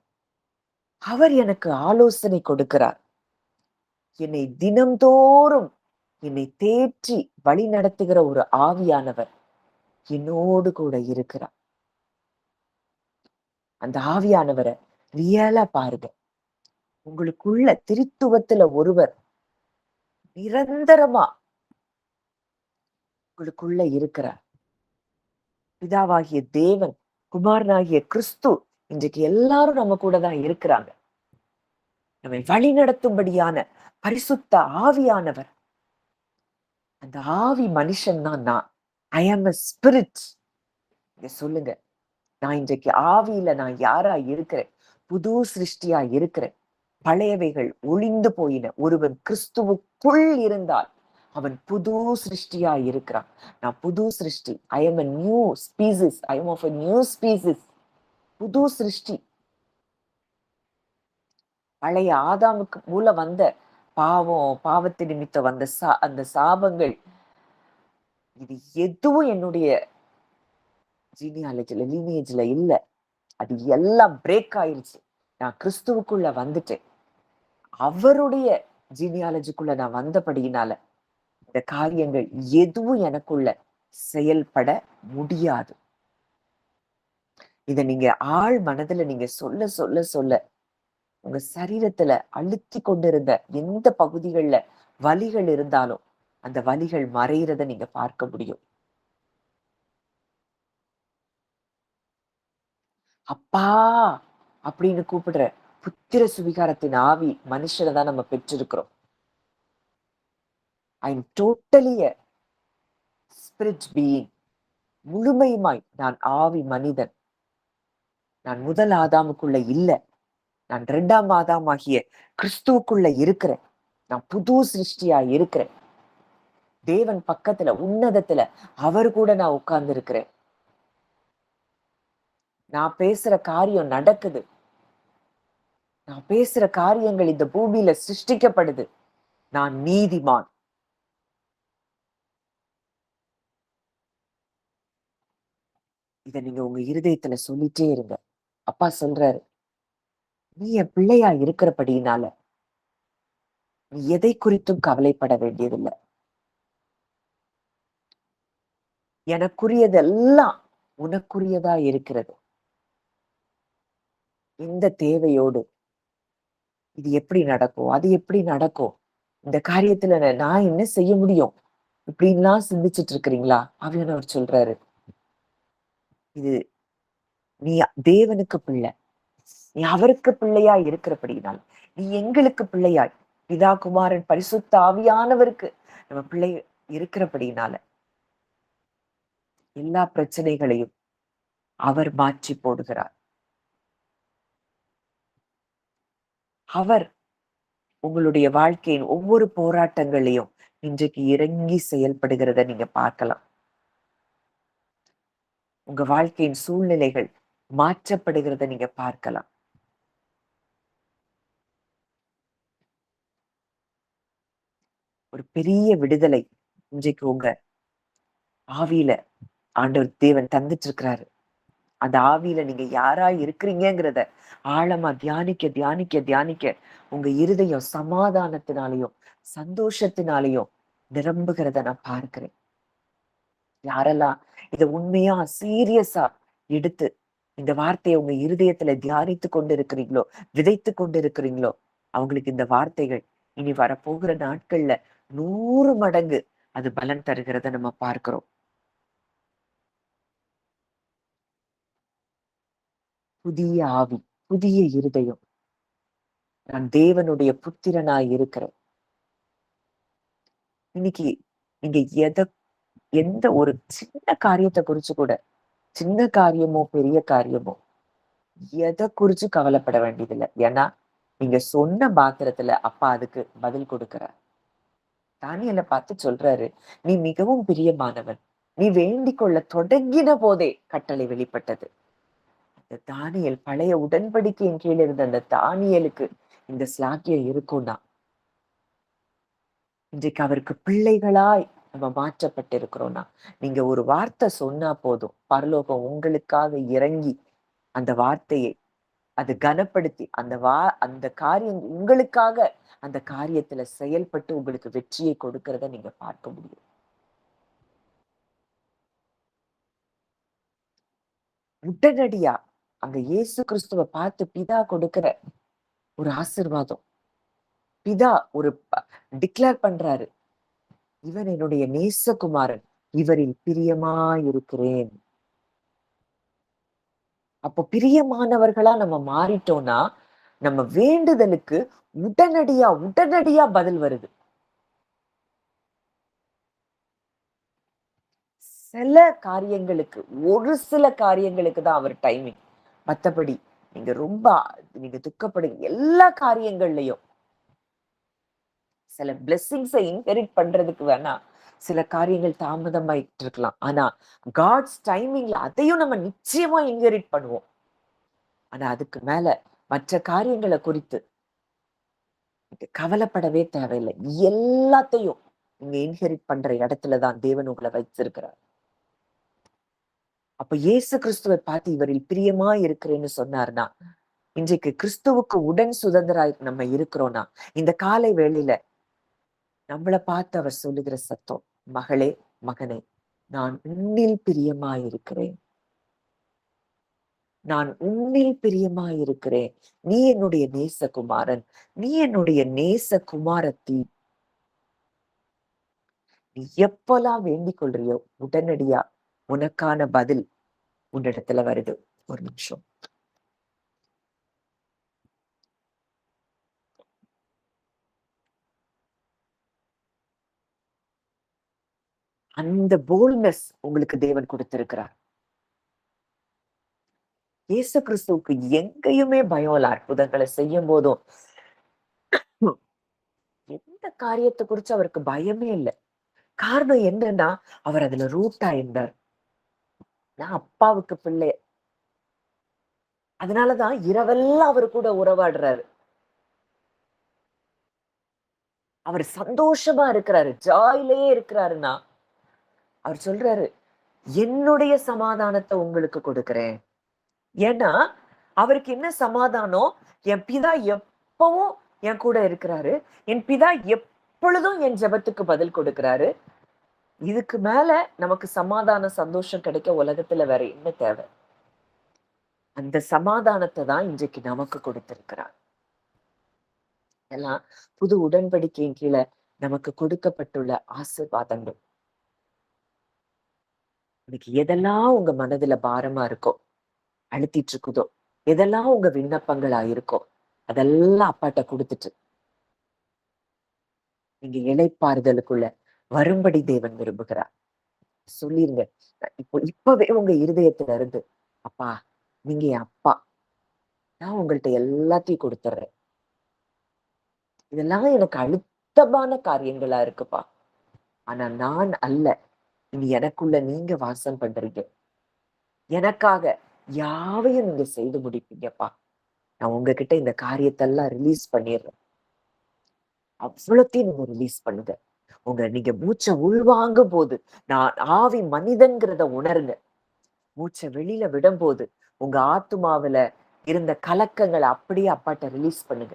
Speaker 1: அவர் எனக்கு ஆலோசனை கொடுக்கிறார். என்னை தினம்தோறும் என்னை தேற்றி வழி நடத்துகிற ஒரு ஆவியானவர் என்னோடு கூட இருக்கிறார். அந்த ஆவியானவரை ரியலா பாருங்க. உங்களுக்குள்ள திருத்துவத்துல ஒருவர் நிரந்தரமா உங்களுக்குள்ள இருக்கிறார். பிதாவாகிய தேவன், குமாரனாகிய கிறிஸ்து இன்றைக்கு எல்லாரும் நம்ம கூட தான் இருக்கிறாங்க. நம்மை வழி நடத்தும்படியான பரிசுத்த ஆவியானவர். அந்த ஆவி மனுஷன் தான் நான். ஐ ஆம் a spirit. சொல்லுங்க, நான் இன்றைக்கு ஆவியில நான் யாரா இருக்கிறேன்? புது சிருஷ்டியா இருக்கிறேன். பழையவைகள் ஒளிந்து போயின. ஒருவன் கிறிஸ்துவுக்குள் இருந்தால் அவன் புது சிருஷ்டியா இருக்கிறான். நான் புது சிருஷ்டி. I am a new species. I am of a new species. புது சிருஷ்டி. பழைய ஆதாமுக்கு மூல வந்த பாவத்து நிமித்தம் வந்த அந்த சாபங்கள், இது எதுவும் என்னுடைய ஜீனியாலஜில லீனியேஜ்ல இல்ல. அது எல்லாம் பிரேக் ஆயிடுச்சு. நான் கிறிஸ்துவுக்குள்ள வந்துட்டேன். அவருடைய ஜீனியாலஜிக்குள்ள நான் வந்தபடியினால இந்த காரியங்கள் எதுவும் எனக்குள்ள செயல்பட முடியாது. இத நீங்க ஆழ் மனதுல நீங்க சொல்ல சொல்ல சொல்ல உங்க சரீரத்துல அழுத்தி கொண்டிருந்த எந்த பகுதிகள்ல வலிகள் இருந்தாலும் அந்த வலிகள் மறைகிறத நீங்க பார்க்க முடியும். அப்பா அப்படின்னு கூப்பிடுற புத்திர சுவிகாரத்தின் ஆவி மனுஷனை தான் நம்ம பெற்றிருக்கிறோம். I am totally a spirit being. முழுமையுமாய் நான் ஆவி மனிதன். நான் முதல் ஆதாமுக்குள்ள இல்ல, நான் 2ஆம் ஆதாமாகிய கிறிஸ்துவுக்குள்ள இருக்கிறேன். நான் புது சிருஷ்டியா இருக்கிறேன். தேவன் பக்கத்துல உன்னதத்துல அவர் கூட நான் உட்கார்ந்து இருக்கிறேன். நான் பேசுற காரியம் நடக்குது. நான் பேசுற காரியங்கள் இந்த பூமியில சிருஷ்டிக்கப்படுது. நான் நீதிமான். இத நீங்க உங்க இருதயத்துல சொல்லிட்டே இருங்க. அப்பா சொல்றாரு, நீ என் பிள்ளையா இருக்கிறபடியினால நீ எதை குறித்தும் கவலைப்பட வேண்டியதில்லை. எனக்குரியதெல்லாம் உனக்குரியதா இருக்கிறது. இந்த தேவையோடு இது எப்படி நடக்கும், அது எப்படி நடக்கும், இந்த காரியத்துல நான் என்ன செய்ய முடியும், இப்படின்லாம் சிந்திச்சுட்டு இருக்கிறீங்களா? ஆவியானவர் சொல்றாரு, இது நீ தேவனுக்கு பிள்ளை, நீ அவருக்கு பிள்ளையா இருக்கிறபடினால், நீ எங்களுக்கு பிள்ளையாய் பிதா குமாரன் பரிசுத்த ஆவியானவருக்கு நம்ம பிள்ளை இருக்கிறபடினால எல்லா பிரச்சனைகளையும் அவர் மாற்றி போடுகிறார். அவர் உங்களுடைய வாழ்க்கையின் ஒவ்வொரு போராட்டங்களையும் இன்றைக்கு இறங்கி செயல்படுகிறத நீங்க பார்க்கலாம். உங்க வாழ்க்கையின் சூழ்நிலைகள் மாற்றப்படுகிறத நீங்க பார்க்கலாம். ஒரு பெரிய விடுதலை இன்றைக்கு உங்க ஆவியில ஆண்டவர் தேவன் தந்துட்டு இருக்கிறாரு. அந்த ஆவியில நீங்க யாரா இருக்கிறீங்கிறத ஆழமா தியானிக்க தியானிக்க தியானிக்க உங்க இருதயம் சமாதானத்தினாலையும் சந்தோஷத்தினாலையும் நிரம்புகிறத நான் பார்க்கிறேன். யாரெல்லாம் இத உண்மையா சீரியஸா எடுத்து இந்த வார்த்தையை உங்க இருதயத்துல தியானித்து கொண்டு இருக்கிறீங்களோ, விதைத்து கொண்டு இருக்கிறீங்களோ, அவங்களுக்கு இந்த வார்த்தைகள் இனி வரப்போகிற நாட்கள்ல 100 மடங்கு அது பலன் தருகிறத நம்ம பார்க்கிறோம். புதிய ஆவி, புதிய இருதயம். நான் தேவனுடைய புத்திரனாய் இருக்கிறேன். இன்னைக்கு நீங்க எந்த ஒரு சின்ன காரியத்தை குறிச்சு கூட, சின்ன காரியமோ பெரிய காரியமோ, எதை குறிச்சு கவலைப்பட வேண்டியதில்லை. ஏன்னா நீங்க சொன்ன பாத்திரத்துல அப்பா அதுக்கு பதில் கொடுக்கிறார். தானியேலை பார்த்து சொல்றாரு, நீ மிகவும் பிரியமானவன், நீ வேண்டிக் கொள்ள தொடங்கின போதே கட்டளை வெளிப்பட்டது. இந்த தானியேல் பழைய உடன்படிக்கையின் கீழ் இருந்த அந்த தானியேலுக்கு இந்த ஸ்லாக்கியம் இருக்கும்னா, இன்றைக்கு அவருக்கு பிள்ளைகளாய் நம்ம மாற்றப்பட்டிருக்கிறோம்னா, நீங்க ஒரு வார்த்தை சொன்னா போதும், பரலோகம் உங்களுக்காக இறங்கி அந்த வார்த்தையை அது கனப்படுத்தி அந்த காரியம் உங்களுக்காக அந்த காரியத்துல செயல்பட்டு உங்களுக்கு வெற்றியை கொடுக்கிறத நீங்க பார்க்க முடியும். உடனடியா அங்க இயேசு கிறிஸ்துவ பார்த்து பிதா கொடுக்கிற ஒரு ஆசீர்வாதம். பிதா ஒரு டிக்ளேர் பண்றாரு, இவன் என்னுடைய நேசகுமாரன், இவரில் பிரியமாயிருக்கிறேன். அப்போ பிரியமானவர்களா நம்ம மாறிட்டோம்னா, நம்ம வேண்டுதலுக்கு உடனடியா உடனடியா பதில் வருது. சில காரியங்களுக்கு, ஒரு சில காரியங்களுக்கு தான் அவர் டைமிங். மத்தபடி நீங்க துக்கப்படுங்க எல்லா காரியங்கள்லயும் சில பிளெஸிங்ஸை இன்ஹெரிட் பண்றதுக்கு வேணா சில காரியங்கள் தாமதமாயிட்டு இருக்கலாம். ஆனா காட்ஸ் டைமிங்ல அதையும் நம்ம நிச்சயமா இன்ஹெரிட் பண்ணுவோம். ஆனா அதுக்கு மேல மற்ற காரியங்களை குறித்து கவலைப்படவே தேவையில்லை. எல்லாத்தையும் நீங்க இன்ஹெரிட் பண்ற இடத்துலதான் தேவன் உங்களை வச்சிருக்கிறார். அப்ப இயேசு கிறிஸ்துவை பார்த்து இவரில் பிரியமா இருக்கிறேன்னு சொன்னார்னா, இன்றைக்கு கிறிஸ்துவுக்கு உடன் சுதந்திராய் நம்ம இருக்கிறோம்னா, இந்த காலை வேளையில நம்மளை பார்த்து அவர் சொல்லுகிற சத்தம், மகளே மகனே, நான் உன்னில் பிரியமாயிருக்கிறேன், நான் உன்னில் பிரியமாயிருக்கிறேன், நீ என்னுடைய நேசகுமாரன், நீ என்னுடைய நேசகுமாரத்தி. நீ எப்பெல்லாம் வேண்டிக் கொள்றியோ உடனடியா உனக்கான பதில் உன்னிடத்துல வருது. ஒரு நிமிஷம். அந்த போல்ட்னஸ் உங்களுக்கு தேவன் கொடுத்திருக்கிறார். இயேசு கிறிஸ்துவுக்கு எங்கேயுமே பயம் இல்ல. அற்புதங்களை செய்யும் போதும் எந்த காரியத்தை குறிச்சு அவருக்கு பயமே இல்லை. காரணம் என்னன்னா, அவர் அதுல ரூட்டா இருந்தார். நான் அப்பாவுக்கு பிள்ளை. அதனாலதான் இரவெல்லாம் அவரு கூட உறவாடுறாரு. அவர் சந்தோஷமா இருக்கிறாரு, ஜாயிலேயே இருக்கிறாருன்னா அவர் சொல்றாரு, என்னுடைய சமாதானத்தை உங்களுக்கு கொடுக்கிறேன். ஏன்னா அவருக்கு என்ன சமாதானம், என் பிதா எப்பவும் என் கூட இருக்கிறாரு, என் பிதா எப்பொழுதும் என் ஜெபத்துக்கு பதில் கொடுக்கிறாரு. இதுக்கு மேல நமக்கு சமாதான சந்தோஷம் கிடைக்க உலகத்துல வேற என்ன தேவை? அந்த சமாதானத்தை தான் இன்றைக்கு நமக்கு கொடுத்திருக்கிறார். எல்லாம் புது உடன்படிக்கையின் கீழே நமக்கு கொடுக்கப்பட்டுள்ள ஆசீர்வாதங்கள். இன்னைக்கு எதெல்லாம் உங்க மனதுல பாரமா இருக்கோ, அழுத்திட்டு இருக்குதோ, எதெல்லாம் உங்க விண்ணப்பங்களா இருக்கோ, அதெல்லாம் அப்பாட்ட கொடுத்துட்டு நீங்க இளைப்பாறுதலுக்குள்ள வரும்படி தேவன் விரும்புகிறார். சொல்லிருங்க, இப்பவே உங்க இருதயத்துல இருந்து அப்பா, நீங்க என் அப்பா. நான் உங்கள்ட்ட எல்லாத்தையும் குடுத்துடுறேன். இதெல்லாம் எனக்கு அழுத்தமான காரியங்களா இருக்குப்பா. ஆனா நான் அல்ல. இனி எனக்குள்ள நீங்க வாசம் பண்றீங்க. எனக்காக யாவையும் நீங்க செய்து முடிப்பீங்கப்பா. நான் உங்ககிட்ட இந்த காரியத்தெல்லாம் ரிலீஸ் பண்ணிடுறேன். அவ்வளத்தையும் நீங்க ரிலீஸ் பண்ணுங்க. நீங்க மூச்ச உள்வாங்கும் போது, நான் ஆவி மனிதன்கிறத உணருங்க. மூச்ச வெளியில விடும்போது, உங்க ஆத்துமாவுல இருந்த கலக்கங்கள அப்படியே அப்பாட்ட ரிலீஸ் பண்ணுங்க.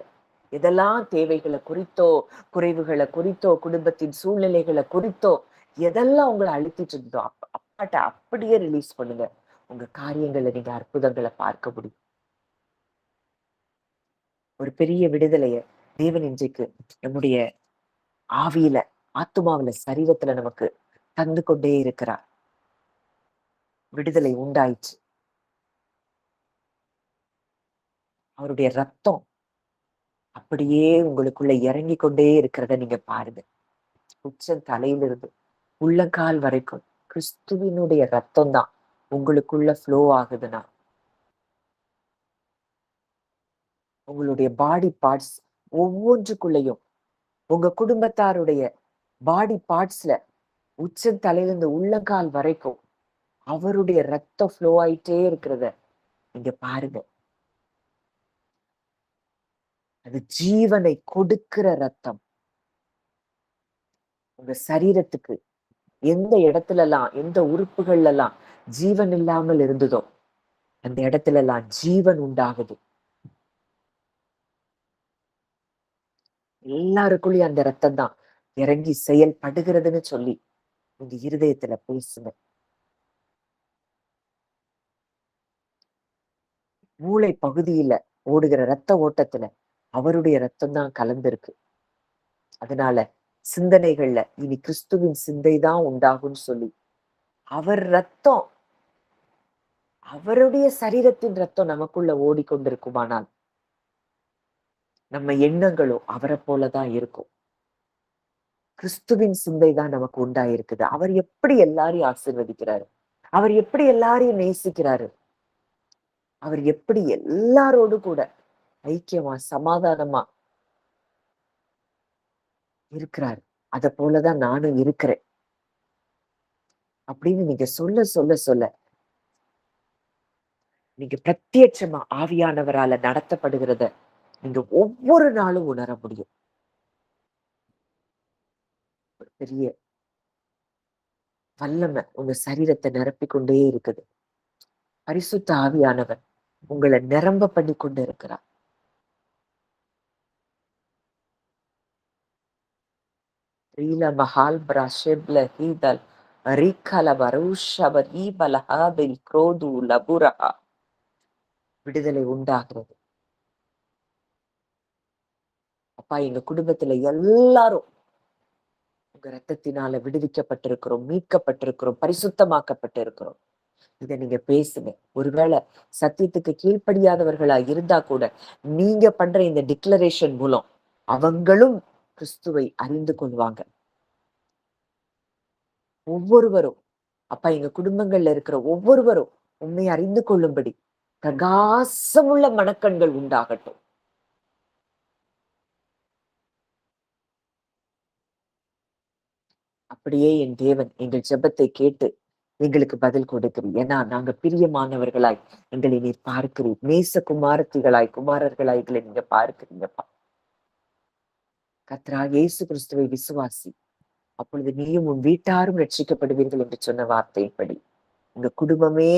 Speaker 1: எதெல்லாம் தேவைகள குறித்தோ, குறைவுகள குறித்தோ, குடும்பத்தின் சூழ்நிலைகள குறித்தோ, எதெல்லாம் உங்கள அழுத்திட்டு இருந்ததோ, அப்பாட்ட அப்படியே ரிலீஸ் பண்ணுங்க. உங்க காரியங்கள்ல நீங்க அற்புதங்கள பார்க்க முடியும். ஒரு பெரிய விடுதலைய தேவன் இன்றைக்கு நம்முடைய ஆவியில, ஆத்துமாவுல, சரீரத்துல நமக்கு தந்து கொண்டே இருக்கிறார். விடுதலை உண்டாயிற்று. அவருடைய ரத்தம் அப்படியே உங்களுக்குள்ள இறங்கிக் கொண்டே இருக்கிறத நீங்க பாருங்க. உச்சம் தலையிலிருந்து உள்ளங்கால் வரைக்கும் கிறிஸ்துவினுடைய ரத்தம் தான் உங்களுக்குள்ள ஃப்ளோ ஆகுதுன்னா, உங்களுடைய பாடி பார்ட்ஸ் ஒவ்வொன்றுக்குள்ளயும் உங்க குடும்பத்தாருடைய பாடி பார்ட்ஸ்ல உச்சம் தலையிலிருந்து உள்ளங்கால் வரைக்கும் அவருடைய ரத்தம் ஃப்ளோ ஆயிட்டே இருக்கிறத நீங்க பாருங்க. அது ஜீவனை கொடுக்கிற ரத்தம். உங்க சரீரத்துக்கு எந்த இடத்துலலாம், எந்த உறுப்புகள்ல எல்லாம் ஜீவன் இல்லாமல் இருந்ததோ, அந்த இடத்துல எல்லாம் ஜீவன் உண்டாகுது. எல்லாருக்குள்ளயும் அந்த ரத்தம் தான் இறங்கி செயல்படுகிறதுன்னு சொல்லி உங்க இருதயத்துல பேசுங்க. மூளை பகுதியில ஓடுகிற ரத்த ஓட்டத்துல அவருடைய ரத்தம் தான் கலந்திருக்கு. அதனால சிந்தனைகள்ல இனி கிறிஸ்துவின் சிந்தை தான் உண்டாகும்னு சொல்லி அவர் ரத்தம், அவருடைய சரீரத்தின் ரத்தம் நமக்குள்ள ஓடிக்கொண்டிருக்குமானால் நம்ம எண்ணங்களும் அவரை போலதான் இருக்கும். கிறிஸ்துவின் சிந்தை தான் நமக்கு உண்டாயிருக்குது. அவர் எப்படி எல்லாரையும் ஆசீர்வதிக்கிறாரு, அவர் எப்படி எல்லாரையும் நேசிக்கிறாரு, அவர் எப்படி எல்லாரோடு கூட ஐக்கியமா சமாதானமா இருக்கிறார். அத போலதான் நானும் இருக்கிறேன் அப்படின்னு நீங்க சொல்ல சொல்ல சொல்ல நீங்க பிரத்யட்சமா ஆவியானவரால நடத்தப்படுகிறத நீங்க ஒவ்வொரு நாளும் உணர முடியும். ஒரு பெரிய வல்லமை உங்க சரீரத்தை நிரப்பிக் கொண்டே இருக்குது. பரிசுத்த ஆவியானவர் உங்களை நிரம்ப பண்ணி கொண்டு இருக்கிறார். ரீல மஹால் பிரஷெப்ல ஹீதல் ரிக்கல பரூஷப ரீபலஹாபில் குரோது லபுரஹா. விடுதலை உண்டாகிறது. அப்பா, எங்க குடும்பத்துல எல்லாரும் உங்க ரத்தத்தினால விடுவிக்கப்பட்டிருக்கிறோம், மீட்கப்பட்டிருக்கிறோம், பரிசுத்தமாக்கப்பட்டிருக்கிறோம். இத நீங்க பேசுங்க. ஒருவேளை சத்தியத்துக்கு கீழ்ப்படியாதவர்களா இருந்தா கூட நீங்க பண்ற இந்த டிக்ளரேஷன் மூலம் அவங்களும் கிறிஸ்துவை அறிந்து கொள்வாங்க. ஒவ்வொருவரும், அப்பா, எங்க குடும்பங்கள்ல இருக்கிற ஒவ்வொருவரும் உண்மை அறிந்து கொள்ளும்படி பிரகாசமுள்ள மனக்கண்கள் உண்டாகட்டும். அப்படியே என் தேவன் எங்கள் ஜெபத்தை கேட்டு எங்களுக்கு பதில் கொடுக்கிறீர். ஏன்னா நாங்க பிரியமானவர்களாய் எங்களை நீர் பார்க்கிறீர். நேச குமாரத்திகளாய், குமாரர்களாய் எங்களை நீங்க பார்க்கிறீங்கப்பா. கர்த்தராகிய இயேசு கிறிஸ்துவை விசுவாசி, அப்பொழுது நீயும் உன் வீட்டாரும் ரட்சிக்கப்படுவீர்கள் என்று சொன்ன வார்த்தையின்படி உங்க குடும்பமே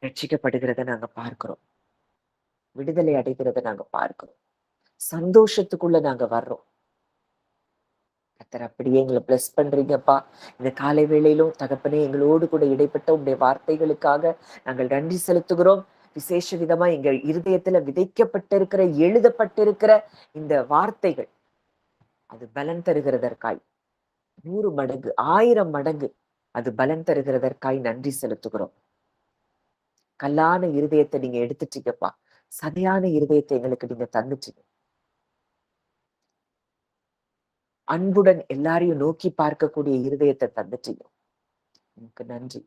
Speaker 1: ரட்சிக்கப்படுகிறத நாங்க பார்க்கிறோம். விடுதலை அடைகிறத நாங்க பார்க்கிறோம். சந்தோஷத்துக்குள்ள நாங்க வர்றோம். கர்த்தர் அப்படியே எங்களை பிளஸ் பண்றீங்கப்பா. இந்த காலை வேளையிலும் தகப்பனே, எங்களோடு கூட இடைப்பட்ட உங்களுடைய வார்த்தைகளுக்காக நாங்கள் நன்றி செலுத்துகிறோம். விசேஷ விதமா எங்க இருதயத்துல விதைக்கப்பட்டிருக்கிற, எழுதப்பட்டிருக்கிற இந்த வார்த்தைகள் அது பலன் தருகிறதற்காய் 100 மடங்கு, 1000 மடங்கு அது பலன் தருகிறதற்காய் நன்றி செலுத்துகிறோம். கல்லான இருதயத்தை நீங்க எடுத்துட்டீங்கப்பா. சதையான இருதயத்தை எங்களுக்கு நீங்க தந்துட்டீங்க. அன்புடன் எல்லாரையும் நோக்கி பார்க்கக்கூடிய இருதயத்தை தந்துட்டீங்க. உனக்கு நன்றி.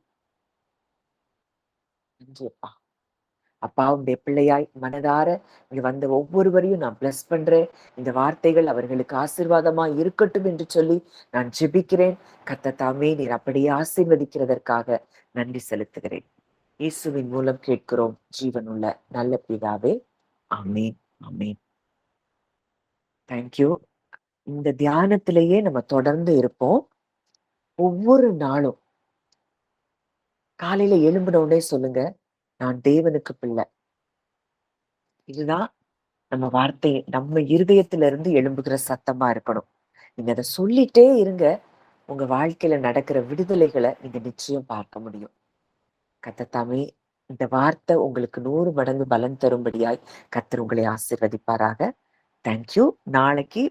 Speaker 1: நன்றி அப்பா. அப்பாவுடைய பிள்ளையாய் மனதார இங்க வந்த ஒவ்வொருவரையும் நான் பிளஸ் பண்றேன். இந்த வார்த்தைகள் அவர்களுக்கு ஆசீர்வாதமா இருக்கட்டும் என்று சொல்லி நான் ஜெபிக்கிறேன். கர்த்தர் தாமே நீர் அப்படியே ஆசீர்வதிக்கிறதற்காக நன்றி செலுத்துகிறேன். இயேசுவின் மூலம் கேட்கிறோம் ஜீவனுள்ள நல்ல பிதாவே. ஆமென், ஆமென். தேங்க்யூ. இந்த தியானத்திலேயே நம்ம தொடர்ந்து இருப்போம். ஒவ்வொரு நாளும் காலையில எழும்பின உடனே சொல்லுங்க, நான் தேவனுக்கு பிள்ளை. இதுதான் நம்ம வார்த்தை நம்ம இருதயத்துல இருந்து எழும்புகிற சத்தமா இருக்கணும். நீங்க அதை சொல்லிட்டே இருங்க. உங்க வாழ்க்கையில நடக்கிற விடுதலைகளை நீங்க நிச்சயம் பார்க்க முடியும். கர்த்தர் இந்த வார்த்தை உங்களுக்கு 100 மடங்கு பலன் தரும்படியாய் கர்த்தர் உங்களை ஆசீர்வதிப்பாராக. தேங்க்யூ. நாளைக்கு